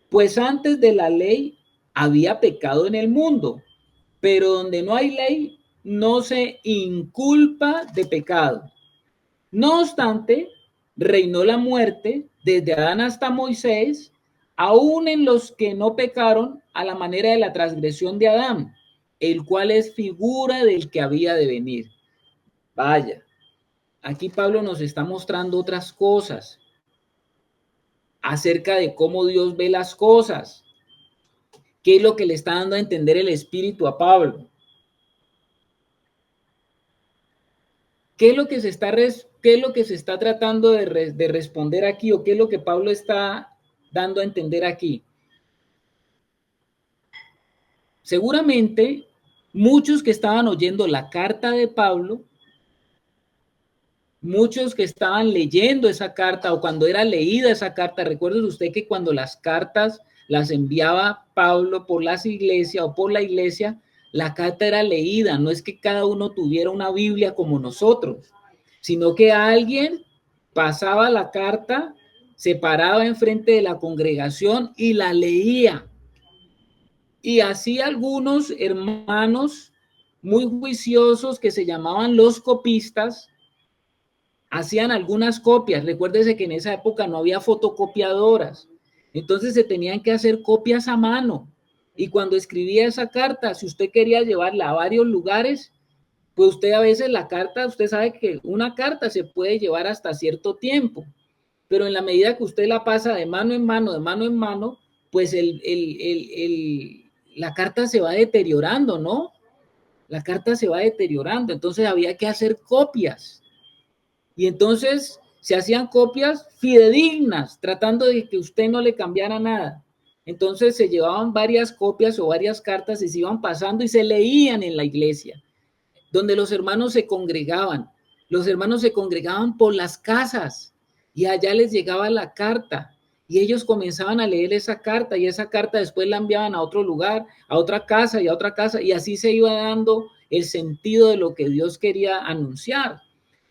pues antes de la ley había pecado en el mundo, pero donde no hay ley no se inculpa de pecado. No obstante, reinó la muerte desde Adán hasta Moisés, aún en los que no pecaron a la manera de la transgresión de Adán, el cual es figura del que había de venir. Vaya, aquí Pablo nos está mostrando otras cosas acerca de cómo Dios ve las cosas. ¿Qué es lo que le está dando a entender el Espíritu a Pablo? ¿Qué es lo que se está tratando de responder aquí? ¿O qué es lo que Pablo está dando a entender aquí? Seguramente muchos que estaban oyendo la carta de Pablo, muchos que estaban leyendo esa carta o cuando era leída esa carta, recuerde usted que cuando las cartas las enviaba Pablo por las iglesias o por la iglesia, la carta era leída, no es que cada uno tuviera una Biblia como nosotros, sino que alguien pasaba la carta, se paraba enfrente de la congregación y la leía. Y así algunos hermanos muy juiciosos que se llamaban los copistas, hacían algunas copias. Recuérdese que en esa época no había fotocopiadoras. Entonces se tenían que hacer copias a mano. Y cuando escribía esa carta, si usted quería llevarla a varios lugares, pues usted a veces la carta, usted sabe que una carta se puede llevar hasta cierto tiempo. Pero en la medida que usted la pasa de mano en mano, pues la carta se va deteriorando, ¿no? La carta se va deteriorando. Entonces había que hacer copias. Y entonces se hacían copias fidedignas, tratando de que usted no le cambiara nada. Entonces se llevaban varias copias o varias cartas y se iban pasando y se leían en la iglesia, donde los hermanos se congregaban. Los hermanos se congregaban por las casas y allá les llegaba la carta y ellos comenzaban a leer esa carta y esa carta después la enviaban a otro lugar, a otra casa y a otra casa y así se iba dando el sentido de lo que Dios quería anunciar.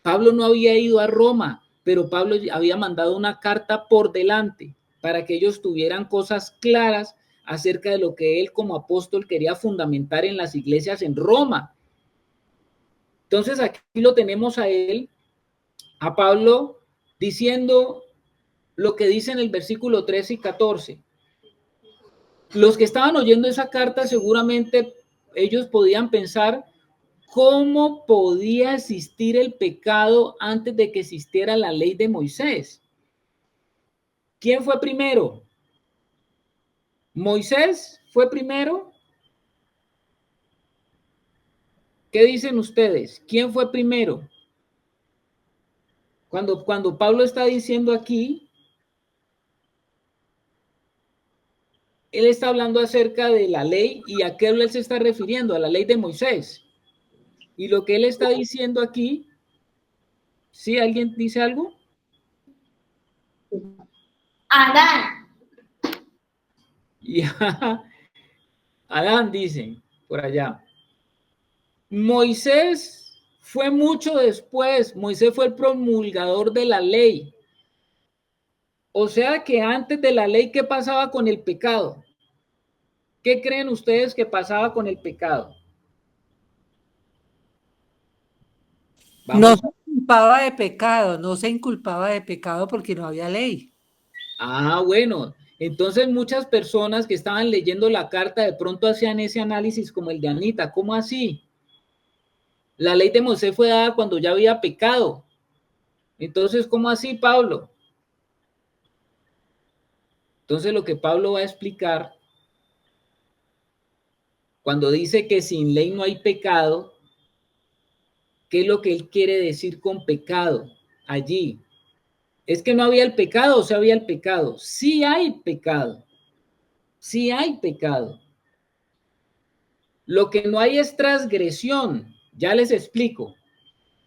Pablo no había ido a Roma, pero Pablo había mandado una carta por delante para que ellos tuvieran cosas claras acerca de lo que él como apóstol quería fundamentar en las iglesias en Roma. Entonces aquí lo tenemos a él, a Pablo, diciendo lo que dice en el versículo 13 y 14. Los que estaban oyendo esa carta seguramente ellos podían pensar cómo podía existir el pecado antes de que existiera la ley de Moisés. ¿Quién fue primero? ¿Moisés fue primero? ¿Qué dicen ustedes? ¿Quién fue primero? Cuando Pablo está diciendo aquí, él está hablando acerca de la ley y a qué él se está refiriendo, a la ley de Moisés. Y lo que él está diciendo aquí, ¿sí? ¿Alguien dice algo? Adán. Y Adán dice por allá. Moisés fue mucho después. Moisés fue el promulgador de la ley. O sea que antes de la ley, ¿qué pasaba con el pecado? ¿Qué creen ustedes que pasaba con el pecado? No se inculpaba de pecado, no se inculpaba de pecado porque no había ley. Bueno, entonces muchas personas que estaban leyendo la carta de pronto hacían ese análisis como el de Anita. ¿Cómo así? La ley de Moisés fue dada cuando ya había pecado. Entonces, ¿cómo así, Pablo? Entonces, lo que Pablo va a explicar cuando dice que sin ley no hay pecado, ¿qué es lo que él quiere decir con pecado allí? ¿Es que no había el pecado o sí había el pecado? Sí hay pecado. Sí hay pecado. Lo que no hay es transgresión. Ya les explico.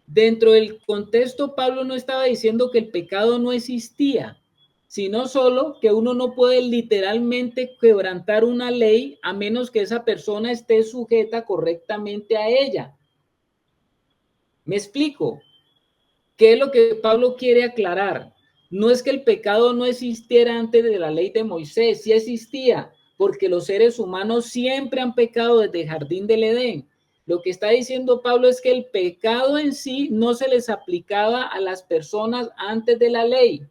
Dentro del contexto, Pablo no estaba diciendo que el pecado no existía, sino solo que uno no puede literalmente quebrantar una ley a menos que esa persona esté sujeta correctamente a ella. ¿Me explico? ¿Qué es lo que Pablo quiere aclarar? No es que el pecado no existiera antes de la ley de Moisés, sí existía, porque los seres humanos siempre han pecado desde el jardín del Edén. Lo que está diciendo Pablo es que el pecado en sí no se les aplicaba a las personas antes de la ley.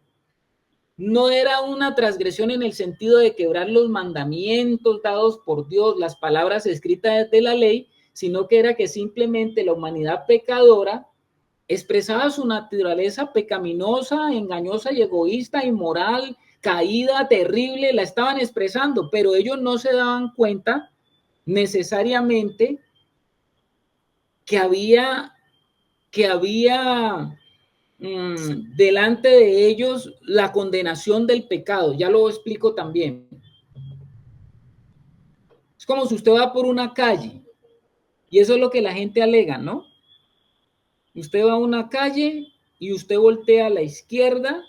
no era una transgresión en el sentido de quebrar los mandamientos dados por Dios, las palabras escritas de la ley, sino que era que simplemente la humanidad pecadora expresaba su naturaleza pecaminosa, engañosa y egoísta, inmoral, caída, terrible, la estaban expresando, pero ellos no se daban cuenta necesariamente que había delante de ellos la condenación del pecado. Ya lo explico también. Es como si usted va por una calle, y eso es lo que la gente alega, ¿no? Usted va a una calle y usted voltea a la izquierda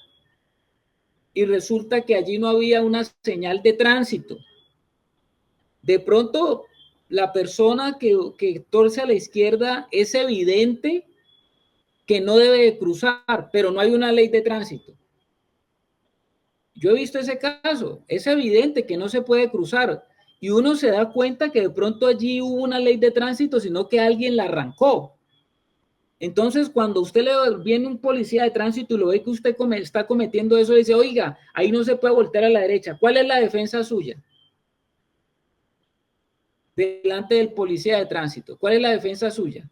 y resulta que allí no había una señal de tránsito. De pronto, la persona que torce a la izquierda es evidente que no debe cruzar, pero no hay una ley de tránsito. Yo he visto ese caso, es evidente que no se puede cruzar y uno se da cuenta que de pronto allí hubo una ley de tránsito, sino que alguien la arrancó. Entonces, cuando usted le viene un policía de tránsito y lo ve que usted está cometiendo eso, le dice, oiga, ahí no se puede voltear a la derecha. ¿Cuál es la defensa suya? Delante del policía de tránsito. ¿Cuál es la defensa suya?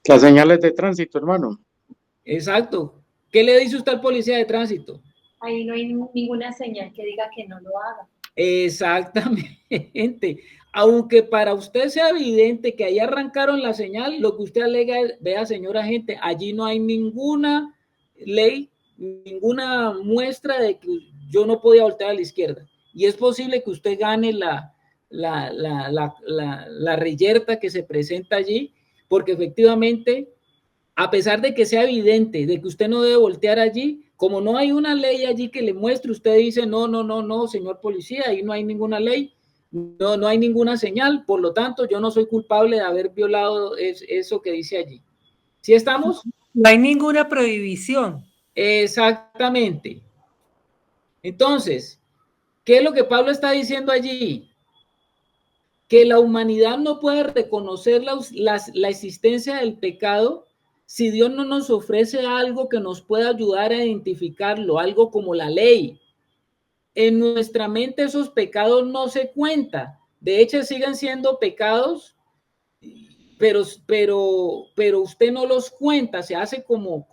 Las señales de tránsito, hermano. Exacto. ¿Qué le dice usted al policía de tránsito? Ahí no hay ninguna señal que diga que no lo haga. Exactamente. Aunque para usted sea evidente que ahí arrancaron la señal, lo que usted alega es, vea, señora gente, allí no hay ninguna ley, ninguna muestra de que yo no podía voltear a la izquierda. Y es posible que usted gane la reyerta que se presenta allí, porque efectivamente, a pesar de que sea evidente de que usted no debe voltear allí, como no hay una ley allí que le muestre, usted dice, no, señor policía, ahí no hay ninguna ley, no hay ninguna señal, por lo tanto, yo no soy culpable de haber violado eso que dice allí. ¿Sí estamos? No hay ninguna prohibición. Exactamente. Entonces, ¿qué es lo que Pablo está diciendo allí? Que la humanidad no puede reconocer la existencia del pecado si Dios no nos ofrece algo que nos pueda ayudar a identificarlo, algo como la ley. En nuestra mente esos pecados no se cuentan. De hecho, siguen siendo pecados, pero usted no los cuenta, se hace como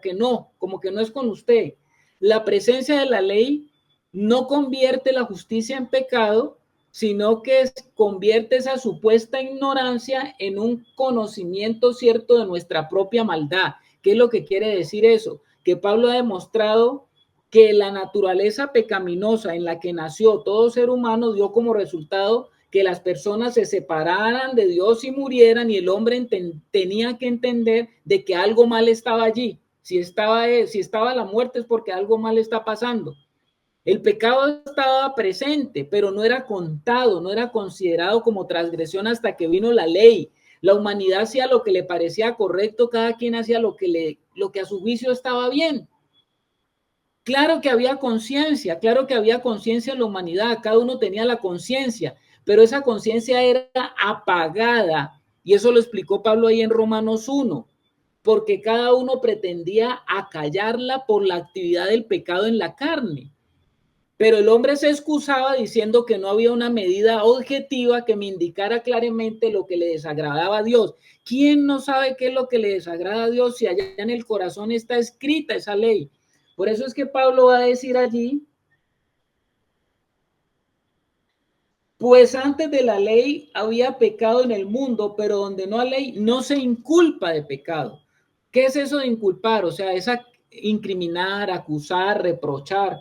que no es con usted. La presencia de la ley no convierte la justicia en pecado, sino que convierte esa supuesta ignorancia en un conocimiento cierto de nuestra propia maldad. ¿Qué es lo que quiere decir eso? Que Pablo ha demostrado que la naturaleza pecaminosa en la que nació todo ser humano dio como resultado que las personas se separaran de Dios y murieran, y el hombre tenía que entender de que algo mal estaba allí. Si estaba la muerte es porque algo mal está pasando. El pecado estaba presente, pero no era contado, no era considerado como transgresión hasta que vino la ley. La humanidad hacía lo que le parecía correcto, cada quien hacía lo que a su juicio estaba bien. Claro que había conciencia en la humanidad, cada uno tenía la conciencia, pero esa conciencia era apagada, y eso lo explicó Pablo ahí en Romanos 1, porque cada uno pretendía acallarla por la actividad del pecado en la carne. Pero el hombre se excusaba diciendo que no había una medida objetiva que me indicara claramente lo que le desagradaba a Dios. ¿Quién no sabe qué es lo que le desagrada a Dios si allá en el corazón está escrita esa ley? Por eso es que Pablo va a decir allí, pues antes de la ley había pecado en el mundo, pero donde no hay ley no se inculpa de pecado. ¿Qué es eso de inculpar? O sea, es incriminar, acusar, reprochar.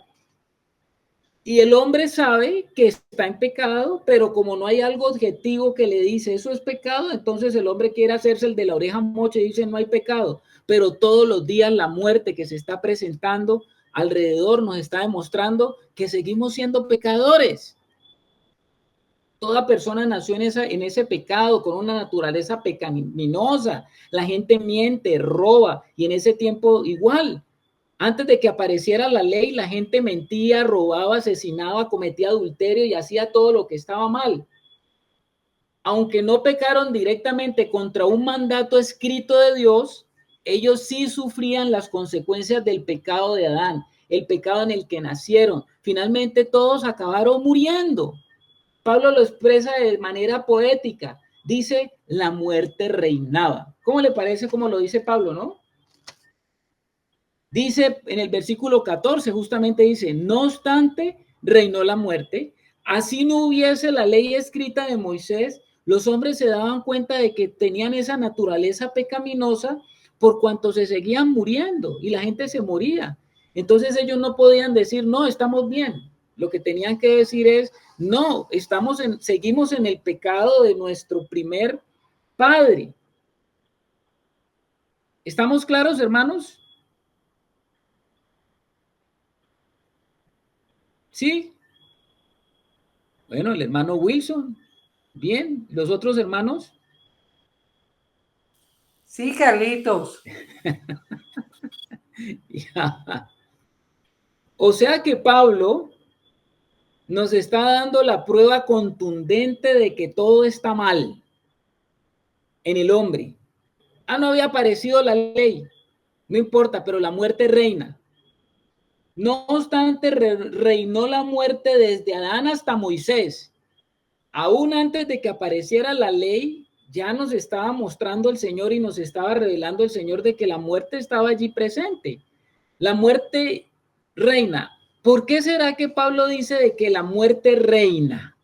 Y el hombre sabe que está en pecado, pero como no hay algo objetivo que le dice eso es pecado, entonces el hombre quiere hacerse el de la oreja mocha y dice no hay pecado. Pero todos los días la muerte que se está presentando alrededor nos está demostrando que seguimos siendo pecadores. Toda persona nació en ese pecado, con una naturaleza pecaminosa. La gente miente, roba, y en ese tiempo igual. Antes de que apareciera la ley, la gente mentía, robaba, asesinaba, cometía adulterio y hacía todo lo que estaba mal. Aunque no pecaron directamente contra un mandato escrito de Dios, Ellos sí sufrían las consecuencias del pecado de Adán, el pecado en el que nacieron. Finalmente todos acabaron muriendo. Pablo lo expresa de manera poética. Dice, la muerte reinaba. ¿Cómo le parece como lo dice Pablo, no? Dice en el versículo 14, justamente dice, no obstante, reinó la muerte. Así no hubiese la ley escrita de Moisés, los hombres se daban cuenta de que tenían esa naturaleza pecaminosa por cuanto se seguían muriendo y la gente se moría. Entonces ellos no podían decir, no, estamos bien. Lo que tenían que decir es, no, seguimos en el pecado de nuestro primer padre. ¿Estamos claros, hermanos? ¿Sí? Bueno, el hermano Wilson. Bien. ¿Los otros hermanos? Sí, Carlitos. O sea que Pablo nos está dando la prueba contundente de que todo está mal en el hombre. No había aparecido la ley. No importa, pero la muerte reina. No obstante, reinó la muerte desde Adán hasta Moisés. Aún antes de que apareciera la ley, ya nos estaba mostrando el Señor y nos estaba revelando el Señor de que la muerte estaba allí presente. La muerte reina. ¿Por qué será que Pablo dice de que la muerte reina?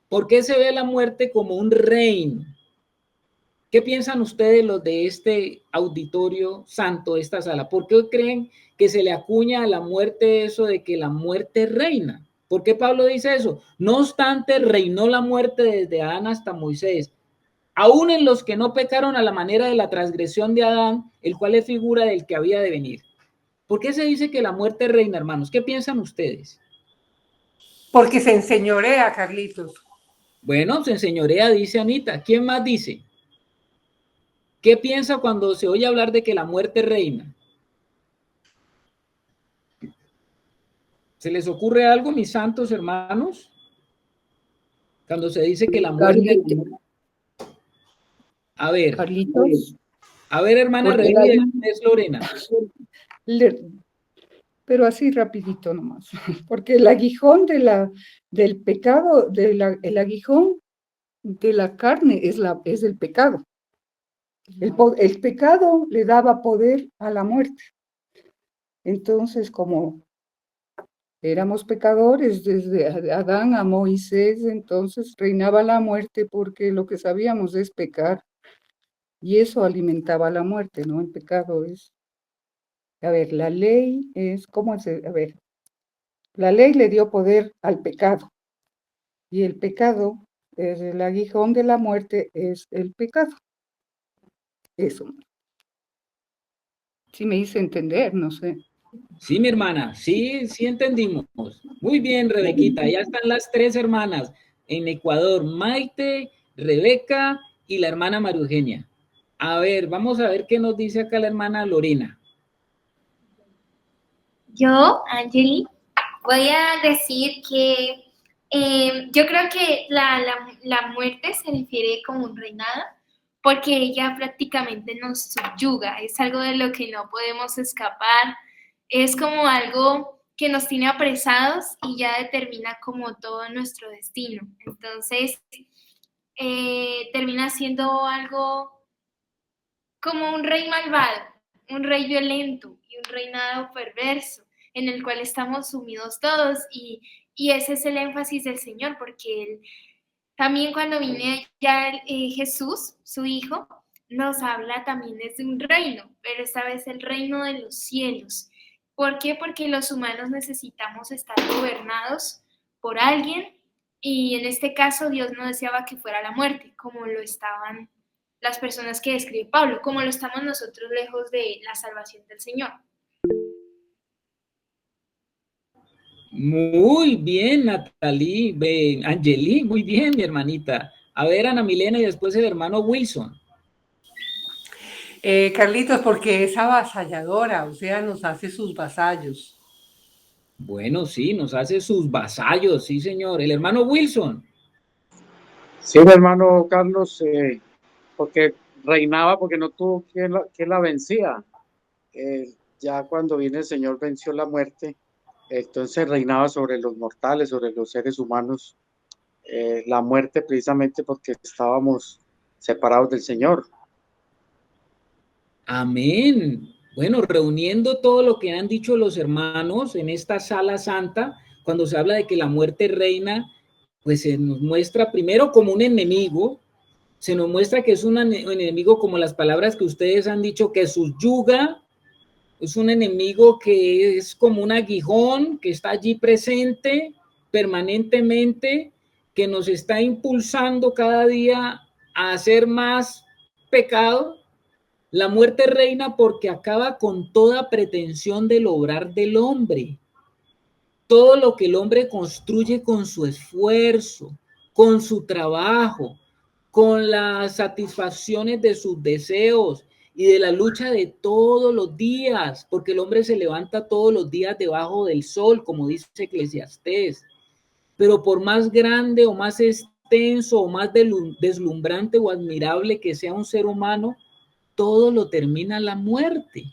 ¿Por qué se ve la muerte como un reino? ¿Qué piensan ustedes los de este auditorio santo, esta sala? ¿Por qué creen que se le acuña a la muerte eso de que la muerte reina? ¿Por qué Pablo dice eso? No obstante, reinó la muerte desde Adán hasta Moisés. Aún en los que no pecaron a la manera de la transgresión de Adán, el cual es figura del que había de venir. ¿Por qué se dice que la muerte reina, hermanos? ¿Qué piensan ustedes? Porque se enseñorea, Carlitos. Bueno, se enseñorea, dice Anita. ¿Quién más dice? ¿Qué piensa cuando se oye hablar de que la muerte reina? ¿Se les ocurre algo, mis santos hermanos? Cuando se dice que la muerte... A ver. Carlitos. A ver, hermana Rebeca, es Lorena. Pero así rapidito nomás. Porque el aguijón del pecado, el aguijón de la carne es el pecado. El pecado le daba poder a la muerte. Entonces, como éramos pecadores desde Adán a Moisés, entonces reinaba la muerte porque lo que sabíamos es pecar. Y eso alimentaba la muerte, ¿no? El pecado es... A ver, la ley es... ¿Cómo es? A ver, la ley le dio poder al pecado. Y el pecado, es el aguijón de la muerte, es el pecado. Eso. Sí me hice entender, no sé. Sí, mi hermana, sí entendimos. Muy bien, Rebequita, ya están las tres hermanas en Ecuador, Maite, Rebeca y la hermana María Eugenia. A ver, vamos a ver qué nos dice acá la hermana Lorena. Yo, Angeli, voy a decir que yo creo que la muerte se refiere como un reinado porque ella prácticamente nos subyuga, es algo de lo que no podemos escapar, es como algo que nos tiene apresados y ya determina como todo nuestro destino. Entonces, termina siendo algo como un rey malvado, un rey violento y un reinado perverso en el cual estamos sumidos todos y ese es el énfasis del Señor, porque Él también cuando viene ya Jesús, su Hijo, nos habla también desde un reino, pero esta vez el reino de los cielos. ¿Por qué? Porque los humanos necesitamos estar gobernados por alguien y en este caso Dios no deseaba que fuera la muerte, como lo estaban las personas que describe Pablo, como lo estamos nosotros lejos de la salvación del Señor. Muy bien, Natalie, Angeli, muy bien, mi hermanita. A ver, Ana Milena y después el hermano Wilson. Carlitos, porque es avasalladora, o sea, nos hace sus vasallos. Bueno, sí, nos hace sus vasallos, sí, señor. El hermano Wilson. Sí, mi hermano Carlos, porque reinaba porque no tuvo quien la vencía. Ya cuando viene el Señor venció la muerte, entonces reinaba sobre los mortales, sobre los seres humanos, la muerte precisamente porque estábamos separados del Señor. Amén. Bueno, reuniendo todo lo que han dicho los hermanos en esta sala santa, cuando se habla de que la muerte reina, pues se nos muestra primero como un enemigo, se nos muestra que es un enemigo como las palabras que ustedes han dicho, que subyuga, es un enemigo que es como un aguijón, que está allí presente permanentemente, que nos está impulsando cada día a hacer más pecado. La muerte reina porque acaba con toda pretensión del obrar del hombre. Todo lo que el hombre construye con su esfuerzo, con su trabajo, con las satisfacciones de sus deseos y de la lucha de todos los días, porque el hombre se levanta todos los días debajo del sol, como dice Eclesiastés. Pero por más grande o más extenso o más deslumbrante o admirable que sea un ser humano, todo lo termina la muerte.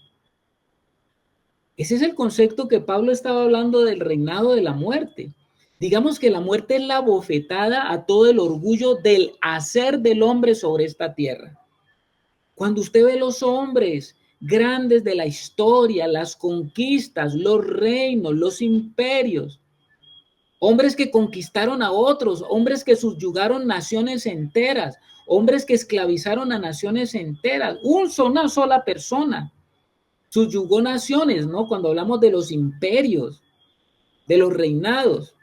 Ese es el concepto que Pablo estaba hablando del reinado de la muerte. Digamos que la muerte es la bofetada a todo el orgullo del hacer del hombre sobre esta tierra. Cuando usted ve los hombres grandes de la historia, las conquistas, los reinos, los imperios, hombres que conquistaron a otros, hombres que subyugaron naciones enteras, hombres que esclavizaron a naciones enteras, una sola persona subyugó naciones, ¿no? Cuando hablamos de los imperios, de los reinados.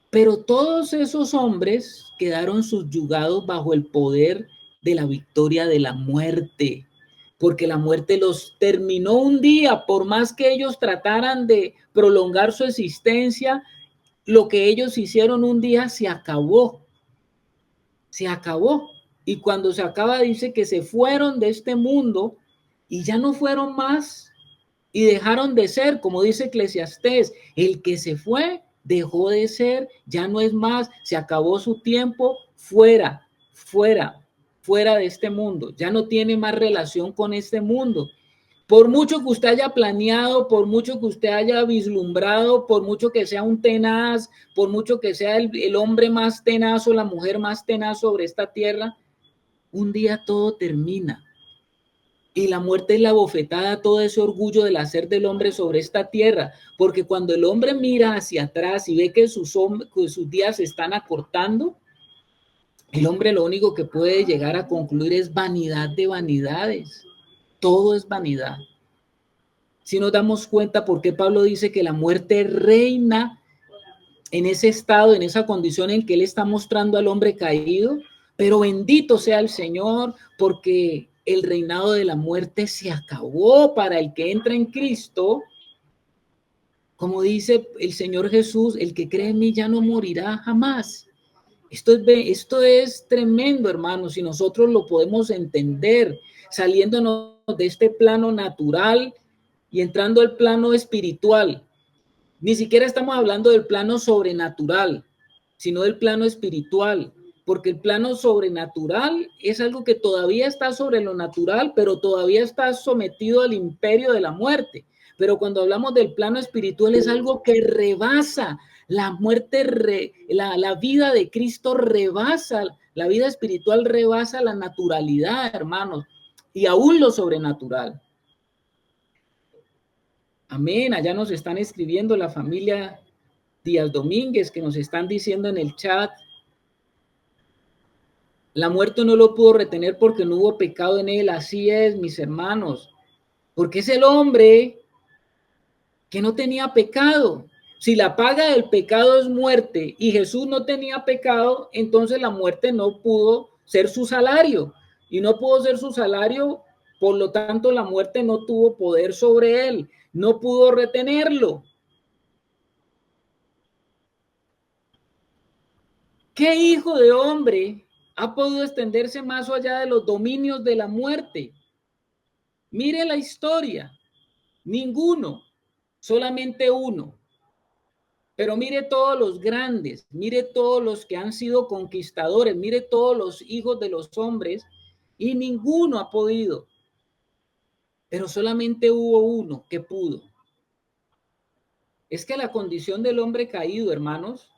Pero todos esos hombres quedaron subyugados bajo el poder de la victoria de la muerte, porque la muerte los terminó un día, por más que ellos trataran de prolongar su existencia, lo que ellos hicieron un día se acabó. Se acabó. Y cuando se acaba dice que se fueron de este mundo y ya no fueron más y dejaron de ser, como dice Eclesiastés, el que se fue dejó de ser, ya no es más, se acabó su tiempo, fuera, fuera, fuera de este mundo, ya no tiene más relación con este mundo. Por mucho que usted haya planeado, por mucho que usted haya vislumbrado, por mucho que sea un tenaz, por mucho que sea el hombre más tenaz o la mujer más tenaz sobre esta tierra, un día todo termina. Y la muerte es la bofetada a todo ese orgullo del hacer del hombre sobre esta tierra, porque cuando el hombre mira hacia atrás y ve que sus días se están acortando, el hombre lo único que puede llegar a concluir es vanidad de vanidades. Todo es vanidad. Si nos damos cuenta por qué Pablo dice que la muerte reina en ese estado, en esa condición en que él está mostrando al hombre caído, pero bendito sea el Señor, porque el reinado de la muerte se acabó para el que entra en Cristo. Como dice el Señor Jesús, el que cree en mí ya no morirá jamás. Esto es tremendo, hermanos, si nosotros lo podemos entender, saliéndonos de este plano natural y entrando al plano espiritual. Ni siquiera estamos hablando del plano sobrenatural, sino del plano espiritual, porque el plano sobrenatural es algo que todavía está sobre lo natural, pero todavía está sometido al imperio de la muerte. Pero cuando hablamos del plano espiritual es algo que rebasa la muerte, la vida de Cristo rebasa, la vida espiritual rebasa la naturalidad, hermanos, y aún lo sobrenatural. Amén, allá nos están escribiendo la familia Díaz Domínguez, que nos están diciendo en el chat, la muerte no lo pudo retener porque no hubo pecado en él. Así es, mis hermanos, porque es el hombre que no tenía pecado. Si la paga del pecado es muerte y Jesús no tenía pecado, entonces la muerte no pudo ser su salario. Y no pudo ser su salario, por lo tanto la muerte no tuvo poder sobre él, no pudo retenerlo. ¿Qué hijo de hombre ha podido extenderse más allá de los dominios de la muerte? Mire la historia, ninguno, solamente uno. Pero mire todos los grandes, mire todos los que han sido conquistadores, mire todos los hijos de los hombres y ninguno ha podido. Pero solamente hubo uno que pudo. Es que la condición del hombre caído, hermanos,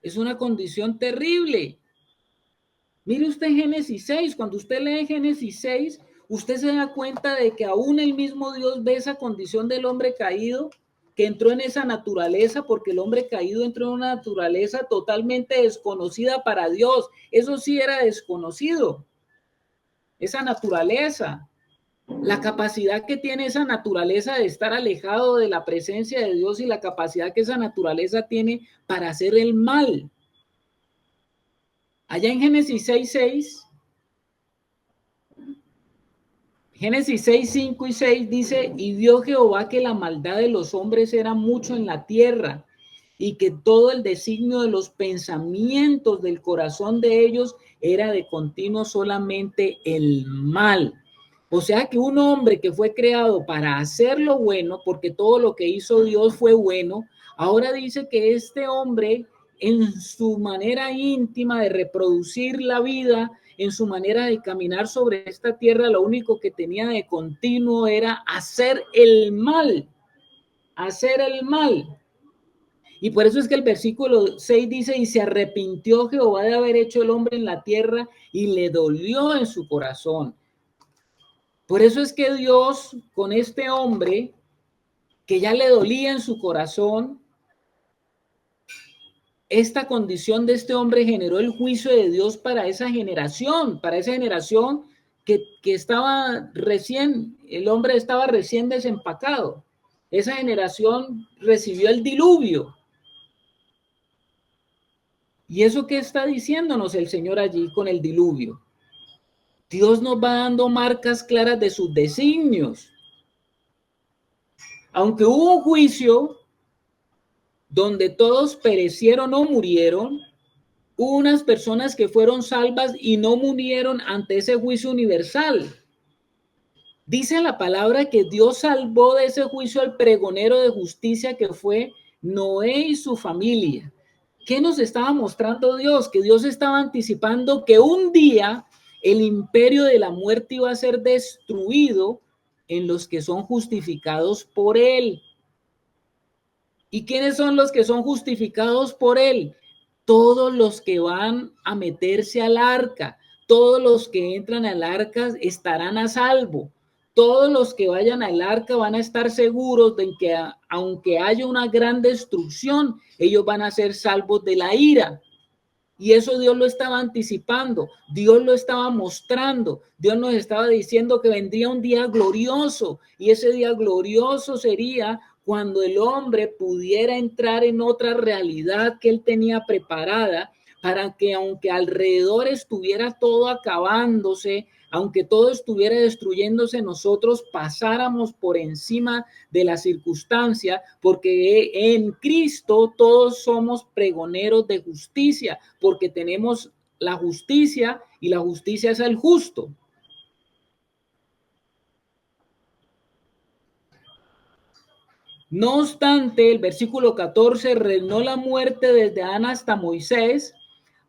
es una condición terrible. Mire usted Génesis 6, cuando usted lee Génesis 6, usted se da cuenta de que aún el mismo Dios ve esa condición del hombre caído, que entró en esa naturaleza, porque el hombre caído entró en una naturaleza totalmente desconocida para Dios. Eso sí era desconocido, esa naturaleza. La capacidad que tiene esa naturaleza de estar alejado de la presencia de Dios y la capacidad que esa naturaleza tiene para hacer el mal. Allá en Génesis 6:6, Génesis 6, 5 y 6 dice, y vio Jehová que la maldad de los hombres era mucho en la tierra y que todo el designio de los pensamientos del corazón de ellos era de continuo solamente el mal. O sea que un hombre que fue creado para hacer lo bueno, porque todo lo que hizo Dios fue bueno, ahora dice que este hombre en su manera íntima de reproducir la vida, en su manera de caminar sobre esta tierra, lo único que tenía de continuo era hacer el mal, hacer el mal. Y por eso es que el versículo 6 dice, y se arrepintió Jehová de haber hecho el hombre en la tierra y le dolió en su corazón. Por eso es que Dios con este hombre, que ya le dolía en su corazón, esta condición de este hombre generó el juicio de Dios para esa generación que estaba recién, el hombre estaba recién desempacado. Esa generación recibió el diluvio. ¿Y eso qué está diciéndonos el Señor allí con el diluvio? Dios nos va dando marcas claras de sus designios. Aunque hubo un juicio donde todos perecieron o murieron, hubo unas personas que fueron salvas y no murieron ante ese juicio universal. Dice la palabra que Dios salvó de ese juicio al pregonero de justicia que fue Noé y su familia. ¿Qué nos estaba mostrando Dios? Que Dios estaba anticipando que un día el imperio de la muerte iba a ser destruido en los que son justificados por él. ¿Y quiénes son los que son justificados por él? Todos los que van a meterse al arca, todos los que entran al arca estarán a salvo. Todos los que vayan al arca van a estar seguros de que aunque haya una gran destrucción, ellos van a ser salvos de la ira. Y eso Dios lo estaba anticipando, Dios lo estaba mostrando, Dios nos estaba diciendo que vendría un día glorioso y ese día glorioso sería cuando el hombre pudiera entrar en otra realidad que él tenía preparada para que aunque alrededor estuviera todo acabándose, aunque todo estuviera destruyéndose, nosotros pasáramos por encima de la circunstancia, porque en Cristo todos somos pregoneros de justicia, porque tenemos la justicia y la justicia es el justo. No obstante, el versículo 14, reinó la muerte desde Adán hasta Moisés,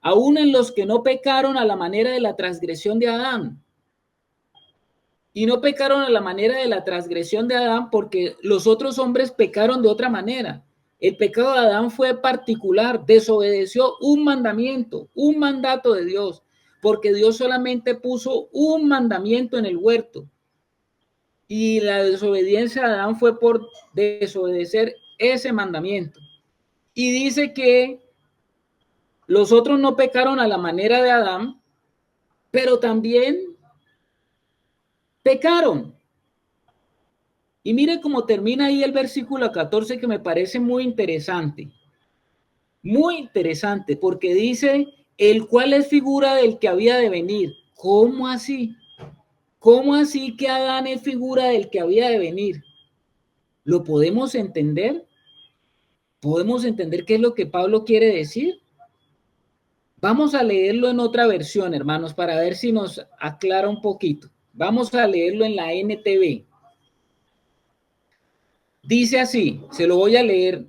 aún en los que no pecaron a la manera de la transgresión de Adán. Y no pecaron a la manera de la transgresión de Adán porque los otros hombres pecaron de otra manera. El pecado de Adán fue particular, desobedeció un mandamiento, un mandato de Dios, porque Dios solamente puso un mandamiento en el huerto. Y la desobediencia de Adán fue por desobedecer ese mandamiento. Y dice que los otros no pecaron a la manera de Adán, pero también pecaron. Y mire cómo termina ahí el versículo 14, que me parece muy interesante, porque dice, el cual es figura del que había de venir. ¿Cómo así? ¿Cómo así que Adán es figura del que había de venir? ¿Lo podemos entender? ¿Podemos entender qué es lo que Pablo quiere decir? Vamos a leerlo en otra versión, hermanos, para ver si nos aclara un poquito. Vamos a leerlo en la NTV. Dice así, se lo voy a leer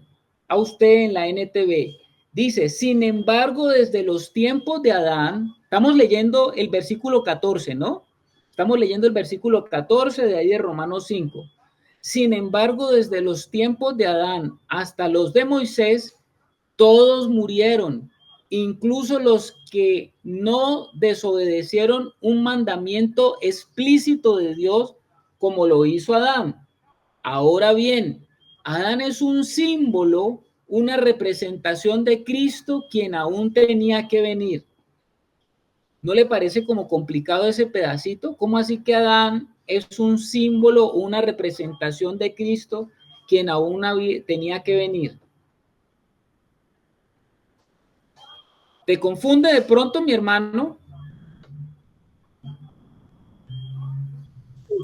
a usted en la NTV. Dice, sin embargo, desde los tiempos de Adán, estamos leyendo el versículo 14, ¿no? Estamos leyendo el versículo 14 de ahí de Romanos 5. Sin embargo, desde los tiempos de Adán hasta los de Moisés, todos murieron, incluso los que no desobedecieron un mandamiento explícito de Dios como lo hizo Adán. Ahora bien, Adán es un símbolo, una representación de Cristo, quien aún tenía que venir. ¿No le parece como complicado ese pedacito? ¿Cómo así que Adán es un símbolo, una representación de Cristo, quien aún tenía que venir? ¿Te confunde de pronto, mi hermano?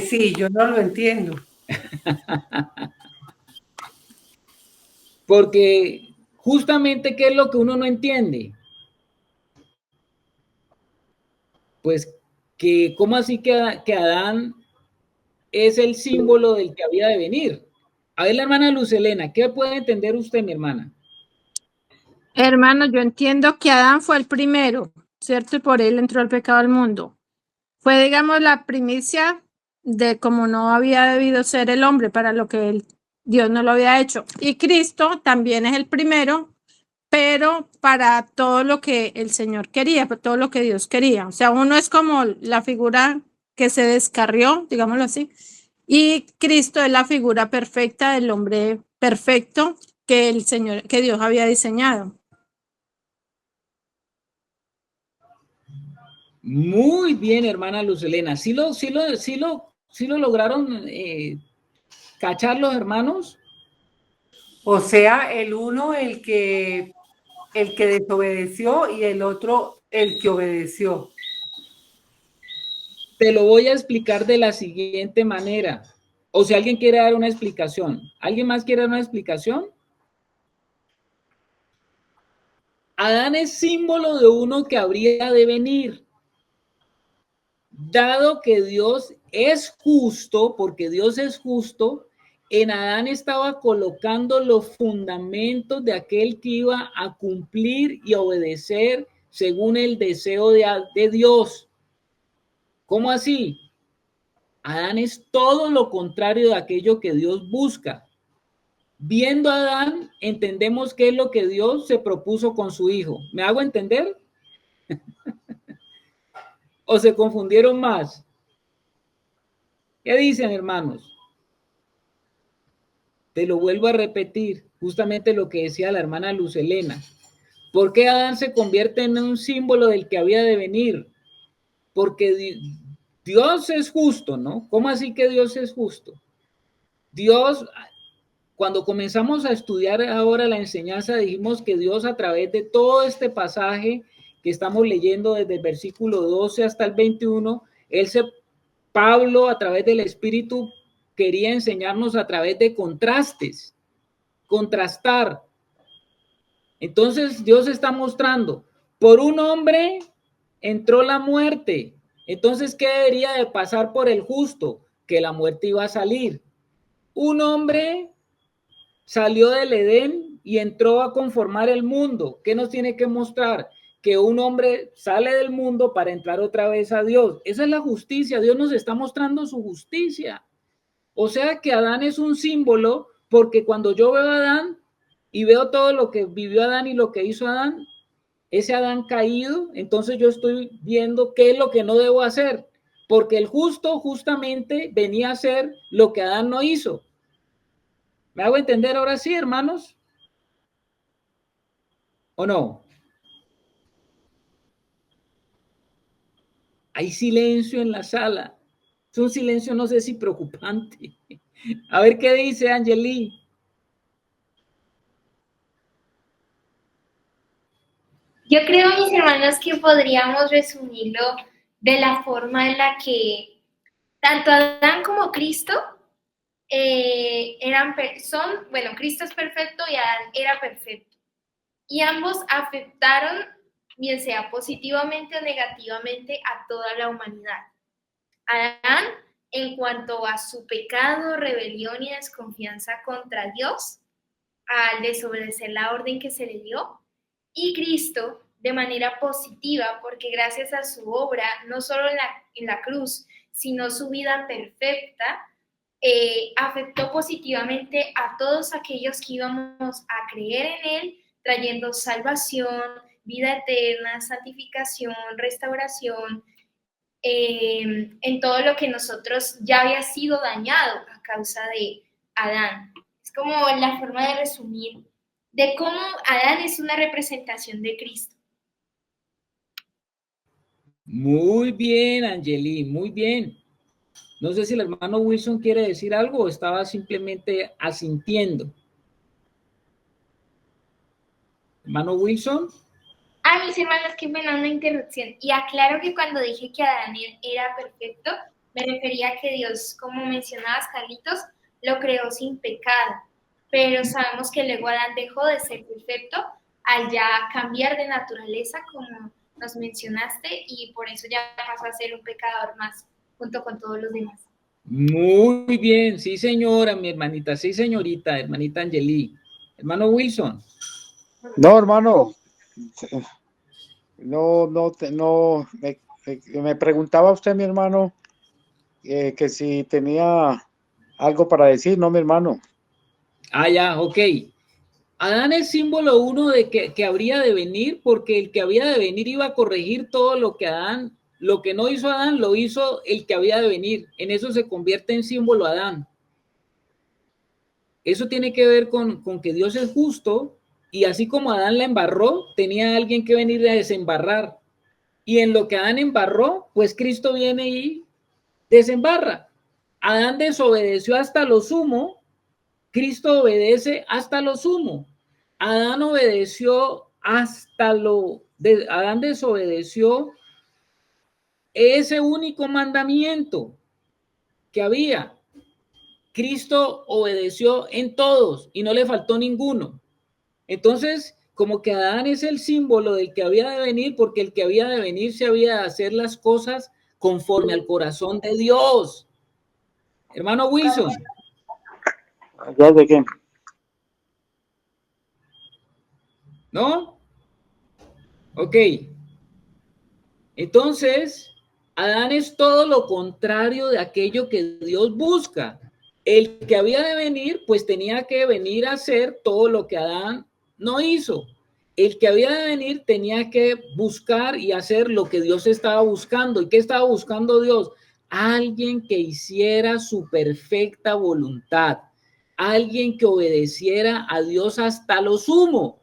Sí, yo no lo entiendo. Porque justamente, ¿qué es lo que uno no entiende? Pues que, ¿cómo así que Adán es el símbolo del que había de venir? A ver, la hermana Luz Helena, ¿qué puede entender usted, mi hermana? Hermano, yo entiendo que Adán fue el primero, ¿cierto? Y por él entró el pecado al mundo. Fue, digamos, la primicia de cómo no había debido ser el hombre para lo que Dios no lo había hecho. Y Cristo también es el primero, pero para todo lo que el Señor quería, para todo lo que Dios quería. O sea, uno es como la figura que se descarrió, digámoslo así, y Cristo es la figura perfecta del hombre perfecto que el Señor, que Dios había diseñado. Muy bien, hermana Luz Helena. ¿Sí lo lograron cachar los hermanos? O sea, el uno el que desobedeció y el otro el que obedeció. Te lo voy a explicar de la siguiente manera. O si alguien quiere dar una explicación. ¿Alguien más quiere dar una explicación? Adán es símbolo de uno que habría de venir. Dado que Dios es justo, porque Dios es justo, en Adán estaba colocando los fundamentos de aquel que iba a cumplir y obedecer según el deseo de Dios. ¿Cómo así? Adán es todo lo contrario de aquello que Dios busca. Viendo a Adán, entendemos qué es lo que Dios se propuso con su hijo. ¿Me hago entender? ¿O se confundieron más? ¿Qué dicen, hermanos? Te lo vuelvo a repetir, justamente lo que decía la hermana Luz Helena. ¿Por qué Adán se convierte en un símbolo del que había de venir? Porque Dios es justo, ¿no? ¿Cómo así que Dios es justo? Dios, cuando comenzamos a estudiar ahora la enseñanza, dijimos que Dios a través de todo este pasaje que estamos leyendo desde el versículo 12 hasta el 21, Pablo a través del Espíritu quería enseñarnos a través de contrastes, contrastar. Entonces Dios está mostrando, por un hombre entró la muerte. Entonces, ¿qué debería de pasar por el justo? Que la muerte iba a salir. Un hombre salió del Edén y entró a conformar el mundo. ¿Qué nos tiene que mostrar? Que un hombre sale del mundo para entrar otra vez a Dios. Esa es la justicia. Dios nos está mostrando su justicia. O sea que Adán es un símbolo, porque cuando yo veo a Adán y veo todo lo que vivió Adán y lo que hizo Adán, ese Adán caído, entonces yo estoy viendo qué es lo que no debo hacer, porque el justo justamente venía a hacer lo que Adán no hizo. ¿Me hago entender ahora sí, hermanos? ¿O no? Hay silencio en la sala. Es un silencio, no sé si preocupante. A ver qué dice Angeli. Yo creo, mis hermanos, que podríamos resumirlo de la forma en la que tanto Adán como Cristo Cristo es perfecto y Adán era perfecto. Y ambos afectaron, bien sea positivamente o negativamente, a toda la humanidad. Adán, en cuanto a su pecado, rebelión y desconfianza contra Dios, al desobedecer la orden que se le dio, y Cristo de manera positiva, porque gracias a su obra, no solo en la cruz, sino su vida perfecta, afectó positivamente a todos aquellos que íbamos a creer en Él, trayendo salvación, vida eterna, santificación, restauración, en todo lo que nosotros ya había sido dañado a causa de Adán. Es como la forma de resumir de cómo Adán es una representación de Cristo. Muy bien, Angeli, muy bien. No sé si el hermano Wilson quiere decir algo o estaba simplemente asintiendo. Hermano Wilson. Ay, mis hermanos, qué pena, una interrupción. Y aclaro que cuando dije que Adán era perfecto, me refería a que Dios, como mencionabas, Carlitos, lo creó sin pecado. Pero sabemos que luego Adán dejó de ser perfecto al ya cambiar de naturaleza, como nos mencionaste, y por eso ya pasó a ser un pecador más, junto con todos los demás. Muy bien, sí señora, mi hermanita, sí señorita, hermanita Angeli. Hermano Wilson. No, hermano, me preguntaba usted, mi hermano, que si tenía algo para decir, no, mi hermano. Ah, ya, ok. Adán es símbolo uno de que habría de venir, porque el que había de venir iba a corregir todo lo que Adán, lo que no hizo Adán, lo hizo el que había de venir. En eso se convierte en símbolo Adán. Eso tiene que ver con que Dios es justo, y así como Adán la embarró, tenía alguien que venir a desembarrar. Y en lo que Adán embarró, pues Cristo viene y desembarra. Adán desobedeció hasta lo sumo, Cristo obedece hasta lo sumo. Adán obedeció Adán desobedeció ese único mandamiento que había. Cristo obedeció en todos y no le faltó ninguno. Entonces, como que Adán es el símbolo del que había de venir, porque el que había de venir se había de hacer las cosas conforme al corazón de Dios. Hermano Wilson. ¿Ya de qué? ¿No? Ok. Entonces, Adán es todo lo contrario de aquello que Dios busca. El que había de venir, pues tenía que venir a hacer todo lo que Adán no hizo. El que había de venir tenía que buscar y hacer lo que Dios estaba buscando. ¿Y qué estaba buscando Dios? Alguien que hiciera su perfecta voluntad. Alguien que obedeciera a Dios hasta lo sumo.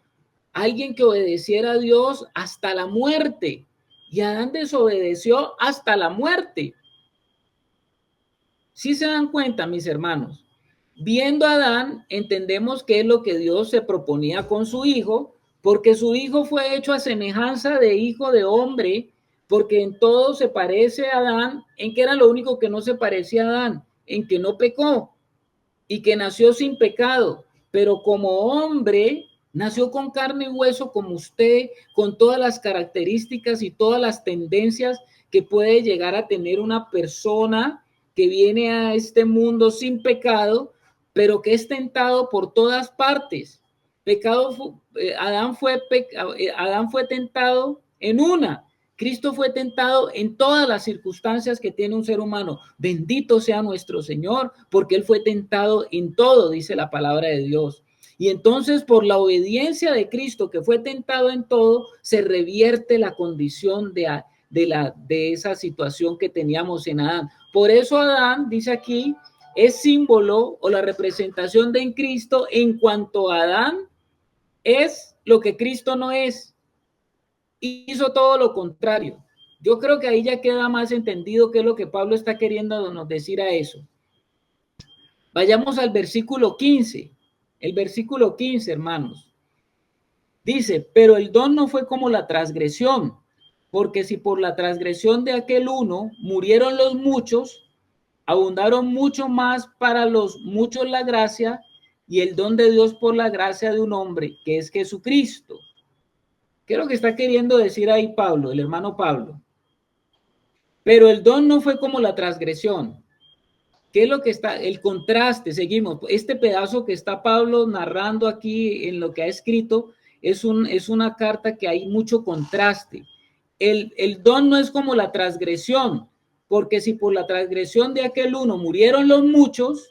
Alguien que obedeciera a Dios hasta la muerte. Y Adán desobedeció hasta la muerte. ¿Sí se dan cuenta, mis hermanos? Viendo a Adán, entendemos qué es lo que Dios se proponía con su hijo, porque su hijo fue hecho a semejanza de hijo de hombre, porque en todo se parece a Adán. ¿En qué era lo único que no se parecía a Adán? En que no pecó y que nació sin pecado, pero como hombre nació con carne y hueso como usted, con todas las características y todas las tendencias que puede llegar a tener una persona que viene a este mundo sin pecado, pero que es tentado por todas partes. Adán fue tentado en una. Cristo fue tentado en todas las circunstancias que tiene un ser humano. Bendito sea nuestro Señor, porque Él fue tentado en todo, dice la palabra de Dios. Y entonces, por la obediencia de Cristo, que fue tentado en todo, se revierte la condición de esa situación que teníamos en Adán. Por eso Adán, dice aquí, es símbolo o la representación de en Cristo en cuanto a Adán es lo que Cristo no es. Hizo todo lo contrario. Yo creo que ahí ya queda más entendido qué es lo que Pablo está queriendo nos decir a eso. Vayamos al versículo 15. El versículo 15, hermanos. Dice, pero el don no fue como la transgresión, porque si por la transgresión de aquel uno murieron los muchos, abundaron mucho más para los muchos la gracia y el don de Dios por la gracia de un hombre, que es Jesucristo. ¿Qué es lo que está queriendo decir ahí Pablo, el hermano Pablo? Pero el don no fue como la transgresión. ¿Qué es lo que está? El contraste, seguimos. Este pedazo que está Pablo narrando aquí en lo que ha escrito es una carta que hay mucho contraste. El don no es como la transgresión. porque si por la transgresión de aquel uno murieron los muchos,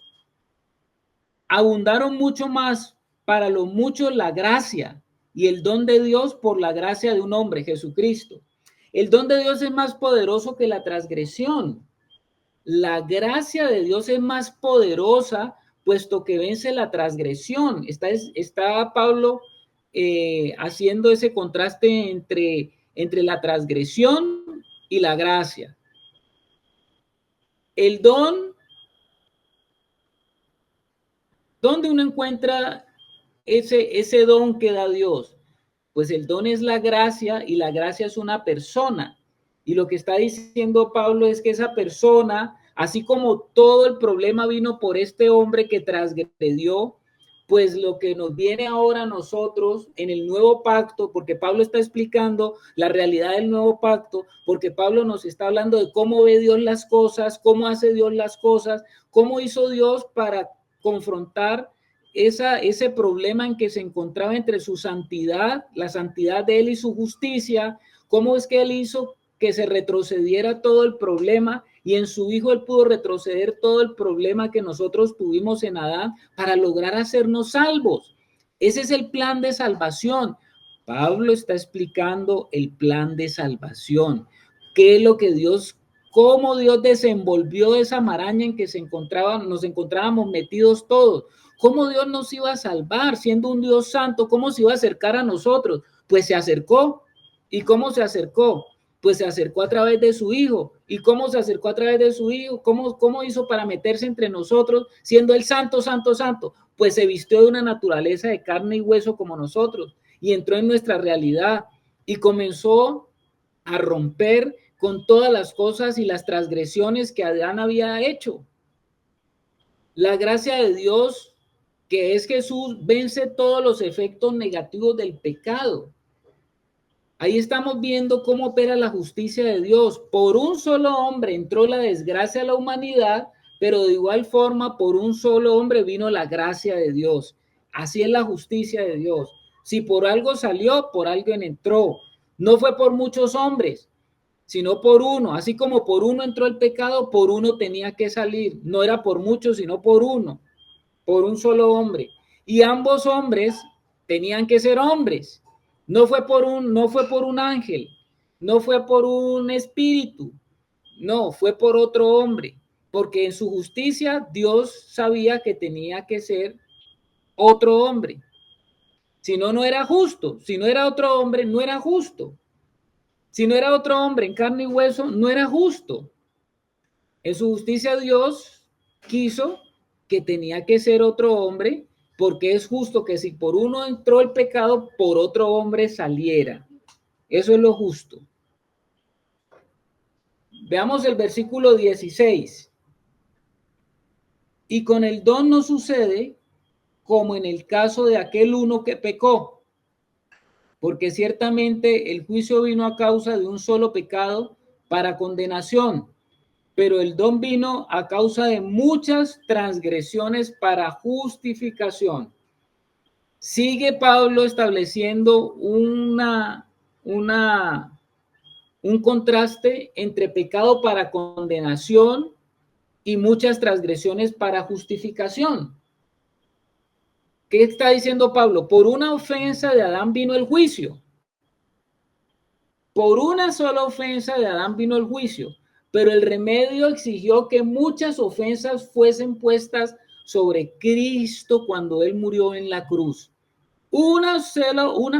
abundaron mucho más para los muchos la gracia y el don de Dios por la gracia de un hombre, Jesucristo. El don de Dios es más poderoso que la transgresión. La gracia de Dios es más poderosa, puesto que vence la transgresión. Está Pablo haciendo ese contraste entre la transgresión y la gracia. El don, ¿dónde uno encuentra ese don que da Dios? Pues el don es la gracia y la gracia es una persona. Y lo que está diciendo Pablo es que esa persona, así como todo el problema vino por este hombre que transgredió, pues lo que nos viene ahora a nosotros en el nuevo pacto, porque Pablo está explicando la realidad del nuevo pacto, porque Pablo nos está hablando de cómo ve Dios las cosas, cómo hace Dios las cosas, cómo hizo Dios para confrontar ese problema en que se encontraba entre su santidad, la santidad de él y su justicia, cómo es que él hizo que se retrocediera todo el problema y en su hijo él pudo retroceder todo el problema que nosotros tuvimos en Adán para lograr hacernos salvos. Ese es el plan de salvación. Pablo está explicando el plan de salvación. ¿Qué es lo que Dios, cómo Dios desenvolvió esa maraña en que nos encontrábamos metidos todos? ¿Cómo Dios nos iba a salvar siendo un Dios santo? ¿Cómo se iba a acercar a nosotros? Pues se acercó. ¿Y cómo se acercó? Pues se acercó a través de su hijo. ¿Y cómo se acercó a través de su hijo? ¿Cómo hizo para meterse entre nosotros siendo el santo, santo, santo? Pues se vistió de una naturaleza de carne y hueso como nosotros y entró en nuestra realidad y comenzó a romper con todas las cosas y las transgresiones que Adán había hecho. La gracia de Dios, que es Jesús, vence todos los efectos negativos del pecado. Ahí estamos viendo cómo opera la justicia de Dios. Por un solo hombre entró la desgracia a la humanidad, pero de igual forma por un solo hombre vino la gracia de Dios. Así es la justicia de Dios. Si por algo salió, por alguien entró. No fue por muchos hombres, sino por uno. Así como por uno entró el pecado, por uno tenía que salir. No era por muchos, sino por uno, por un solo hombre. Y ambos hombres tenían que ser hombres. No fue por un ángel, no fue por un espíritu, no, fue por otro hombre, porque en su justicia Dios sabía que tenía que ser otro hombre. Si no, no era justo. Si no era otro hombre, no era justo. Si no era otro hombre en carne y hueso, no era justo. En su justicia Dios quiso que tenía que ser otro hombre, porque es justo que si por uno entró el pecado, por otro hombre saliera. Eso es lo justo. Veamos el versículo 16. Y con el don no sucede como en el caso de aquel uno que pecó, porque ciertamente el juicio vino a causa de un solo pecado para condenación, pero el don vino a causa de muchas transgresiones para justificación. Sigue Pablo estableciendo un contraste entre pecado para condenación y muchas transgresiones para justificación. ¿Qué está diciendo Pablo? Por una ofensa de Adán vino el juicio. Por una sola ofensa de Adán vino el juicio, pero el remedio exigió que muchas ofensas fuesen puestas sobre Cristo cuando él murió en la cruz.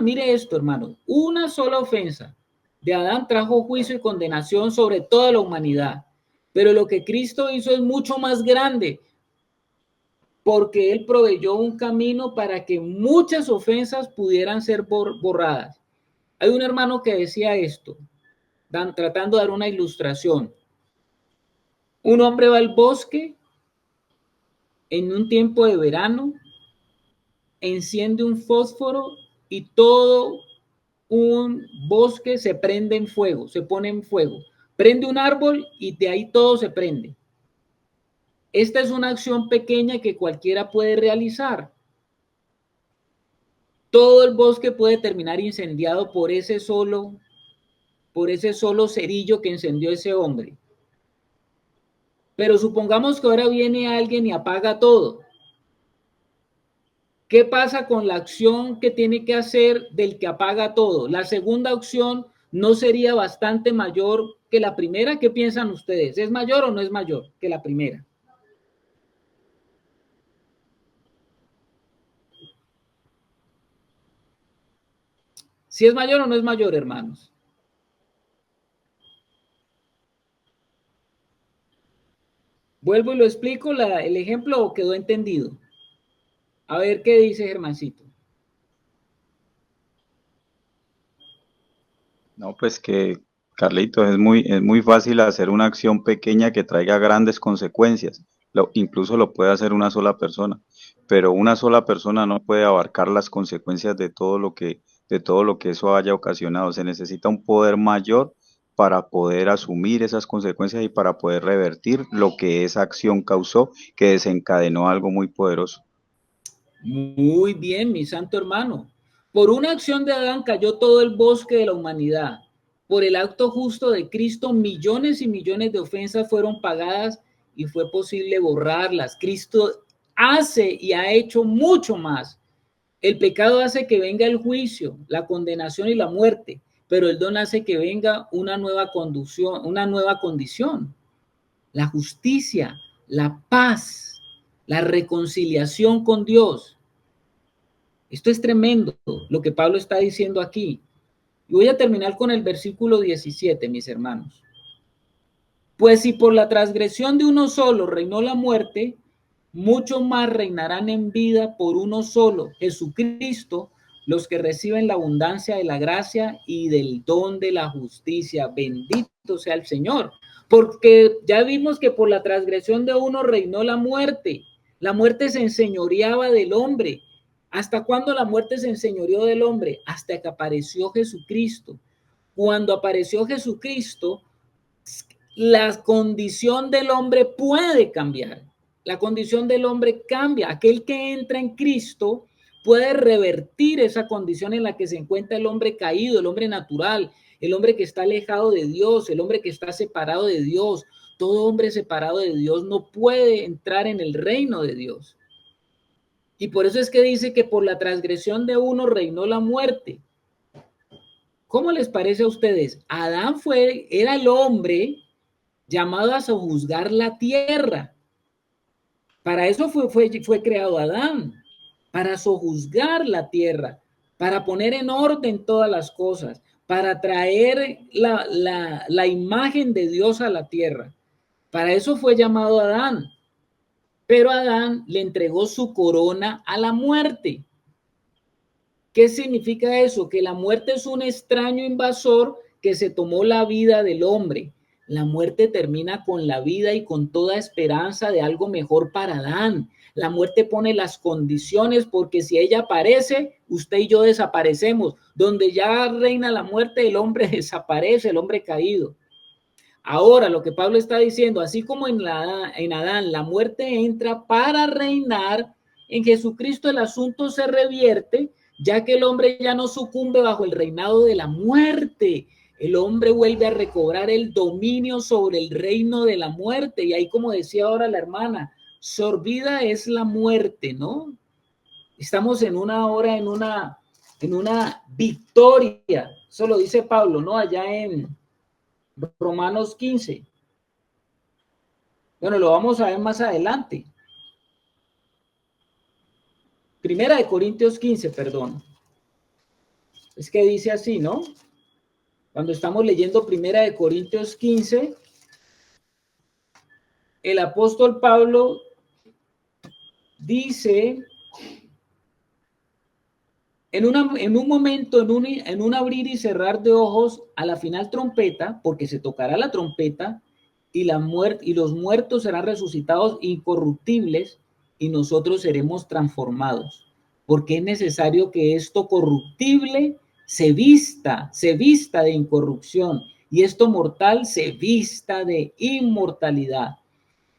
Mire esto, hermano, una sola ofensa de Adán trajo juicio y condenación sobre toda la humanidad, pero lo que Cristo hizo es mucho más grande, porque él proveyó un camino para que muchas ofensas pudieran ser borradas. Hay un hermano que decía esto, tratando de dar una ilustración. Un hombre va al bosque en un tiempo de verano, enciende un fósforo y todo un bosque se prende en fuego, se pone en fuego. Prende un árbol y de ahí todo se prende. Esta es una acción pequeña que cualquiera puede realizar. Todo el bosque puede terminar incendiado por ese solo cerillo que encendió ese hombre. Pero supongamos que ahora viene alguien y apaga todo. ¿Qué pasa con la acción que tiene que hacer del que apaga todo? La segunda opción no sería bastante mayor que la primera. ¿Qué piensan ustedes? ¿Es mayor o no es mayor que la primera? ¿Si es mayor o no es mayor, hermanos? Vuelvo y lo explico, el ejemplo quedó entendido. A ver qué dice Germancito. No, pues que, Carlitos, es muy fácil hacer una acción pequeña que traiga grandes consecuencias. Incluso lo puede hacer una sola persona, pero una sola persona no puede abarcar las consecuencias de todo lo que eso haya ocasionado. Se necesita un poder mayor para poder asumir esas consecuencias y para poder revertir lo que esa acción causó, que desencadenó algo muy poderoso. Muy bien, mi santo hermano. Por una acción de Adán cayó todo el bosque de la humanidad. Por el acto justo de Cristo, millones y millones de ofensas fueron pagadas y fue posible borrarlas. Cristo hace y ha hecho mucho más. El pecado hace que venga el juicio, la condenación y la muerte, pero el don hace que venga una nueva condición, la justicia, la paz, la reconciliación con Dios. Esto es tremendo lo que Pablo está diciendo aquí. Y voy a terminar con el versículo 17, mis hermanos. Pues si por la transgresión de uno solo reinó la muerte, mucho más reinarán en vida por uno solo, Jesucristo, los que reciben la abundancia de la gracia y del don de la justicia. Bendito sea el Señor. Porque ya vimos que por la transgresión de uno reinó la muerte. La muerte se enseñoreaba del hombre. ¿Hasta cuándo la muerte se enseñoreó del hombre? Hasta que apareció Jesucristo. Cuando apareció Jesucristo, la condición del hombre puede cambiar. La condición del hombre cambia. Aquel que entra en Cristo puede revertir esa condición en la que se encuentra el hombre caído, el hombre natural, el hombre que está alejado de Dios, el hombre que está separado de Dios. Todo hombre separado de Dios no puede entrar en el reino de Dios. Y por eso es que dice que por la transgresión de uno reinó la muerte. ¿Cómo les parece a ustedes? Adán era el hombre llamado a sojuzgar la tierra. Para eso fue creado Adán, para sojuzgar la tierra, para poner en orden todas las cosas, para traer la imagen de Dios a la tierra. Para eso fue llamado Adán. Pero Adán le entregó su corona a la muerte. ¿Qué significa eso? Que la muerte es un extraño invasor que se tomó la vida del hombre. La muerte termina con la vida y con toda esperanza de algo mejor para Adán. La muerte pone las condiciones porque si ella aparece, usted y yo desaparecemos. Donde ya reina la muerte, el hombre desaparece, el hombre caído. Ahora, lo que Pablo está diciendo, así como en Adán la muerte entra para reinar, en Jesucristo el asunto se revierte, ya que el hombre ya no sucumbe bajo el reinado de la muerte. El hombre vuelve a recobrar el dominio sobre el reino de la muerte. Y ahí, como decía ahora la hermana, sorbida es la muerte, ¿no? Estamos en una hora, en una victoria. Eso lo dice Pablo, ¿no? Allá en Romanos 15. Bueno, lo vamos a ver más adelante. Primera de Corintios 15, perdón. Es que dice así, ¿no? Cuando estamos leyendo Primera de Corintios 15, el apóstol Pablo dice, en un momento, en un abrir y cerrar de ojos, a la final trompeta, porque se tocará la trompeta, y los muertos serán resucitados incorruptibles, y nosotros seremos transformados. Porque es necesario que esto corruptible se vista de incorrupción, y esto mortal se vista de inmortalidad.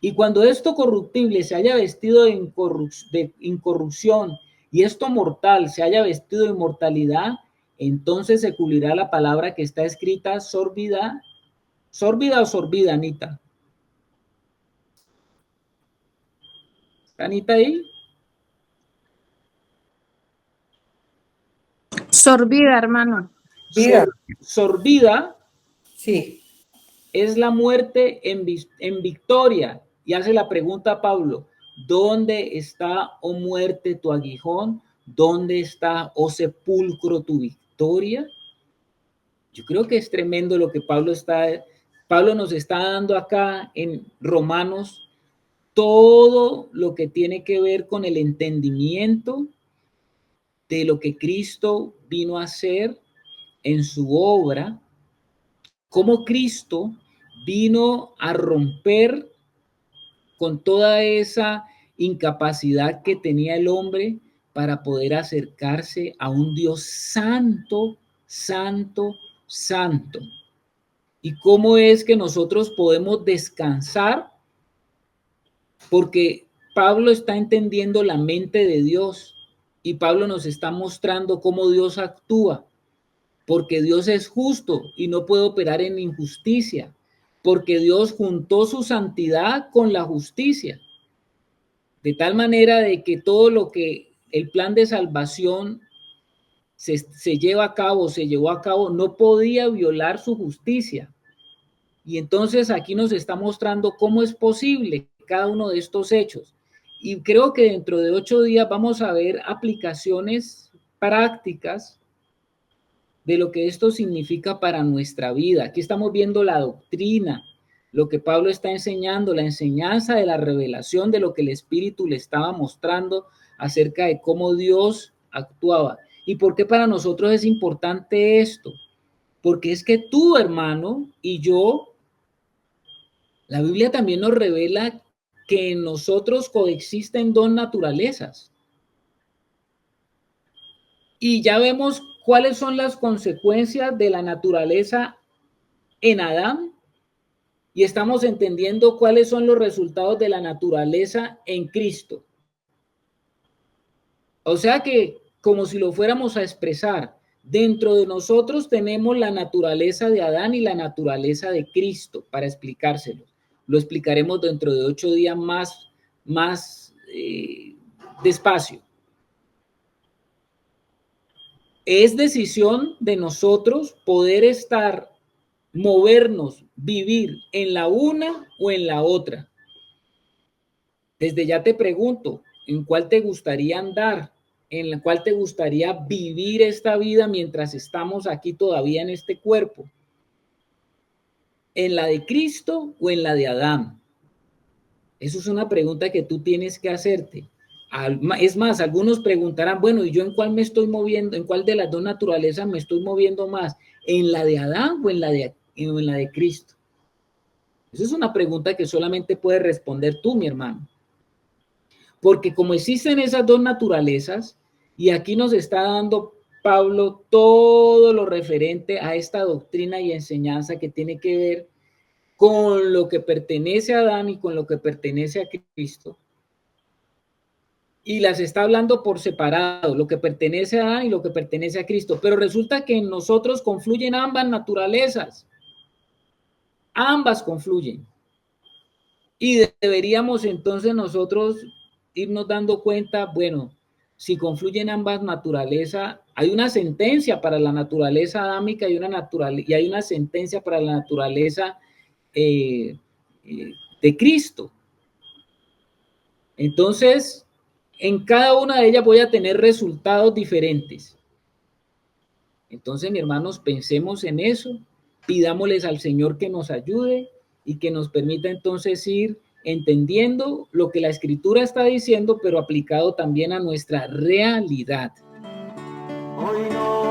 Y cuando esto corruptible se haya vestido de incorrupción, y esto mortal se haya vestido de inmortalidad, entonces se cumplirá la palabra que está escrita, sorbida o sorbida, Anita. ¿Anita ahí? Sorbida, hermano. Vida. Sorbida Sí. es la muerte en victoria. Y hace la pregunta a Pablo, ¿dónde está, oh muerte, tu aguijón? ¿Dónde está, oh sepulcro, tu victoria? Yo creo que es tremendo lo que Pablo nos está dando acá en Romanos, todo lo que tiene que ver con el entendimiento de lo que Cristo vino a hacer en su obra, cómo Cristo vino a romper con toda esa incapacidad que tenía el hombre para poder acercarse a un Dios santo, santo, santo. Y cómo es que nosotros podemos descansar, porque Pablo está entendiendo la mente de Dios y Pablo nos está mostrando cómo Dios actúa, porque Dios es justo y no puede operar en injusticia, porque Dios juntó su santidad con la justicia, de tal manera de que todo lo que el plan de salvación se llevó a cabo, no podía violar su justicia. Y entonces aquí nos está mostrando cómo es posible cada uno de estos hechos. Y creo que dentro de 8 días vamos a ver aplicaciones prácticas de lo que esto significa para nuestra vida. Aquí estamos viendo la doctrina, lo que Pablo está enseñando, la enseñanza de la revelación de lo que el Espíritu le estaba mostrando acerca de cómo Dios actuaba. ¿Y por qué para nosotros es importante esto? Porque es que tú, hermano, y yo, la Biblia también nos revela que en nosotros coexisten dos naturalezas. Y ya vemos cuáles son las consecuencias de la naturaleza en Adán y estamos entendiendo cuáles son los resultados de la naturaleza en Cristo. O sea que, como si lo fuéramos a expresar, dentro de nosotros tenemos la naturaleza de Adán y la naturaleza de Cristo, para explicárselo. Lo explicaremos dentro de 8 días más despacio. Es decisión de nosotros poder movernos, vivir en la una o en la otra. Desde ya te pregunto, ¿en cuál te gustaría andar? ¿En la cual te gustaría vivir esta vida mientras estamos aquí todavía en este cuerpo? ¿En la de Cristo o en la de Adán? Eso es una pregunta que tú tienes que hacerte. Es más, algunos preguntarán, bueno, ¿y yo en cuál me estoy moviendo? ¿En cuál de las dos naturalezas me estoy moviendo más? ¿En la de Adán o en la de Cristo? Esa es una pregunta que solamente puedes responder tú, mi hermano. Porque como existen esas dos naturalezas, y aquí nos está dando Pablo todo lo referente a esta doctrina y enseñanza que tiene que ver con lo que pertenece a Adán y con lo que pertenece a Cristo. Y las está hablando por separado, lo que pertenece a Adán y lo que pertenece a Cristo. Pero resulta que en nosotros confluyen ambas naturalezas. Ambas confluyen. Y deberíamos entonces nosotros irnos dando cuenta, bueno, si confluyen ambas naturalezas, hay una sentencia para la naturaleza adámica y hay una sentencia para la naturaleza de Cristo. Entonces, en cada una de ellas voy a tener resultados diferentes. Entonces, mis hermanos, pensemos en eso, pidámosles al Señor que nos ayude y que nos permita entonces ir entendiendo lo que la Escritura está diciendo, pero aplicado también a nuestra realidad. Hoy no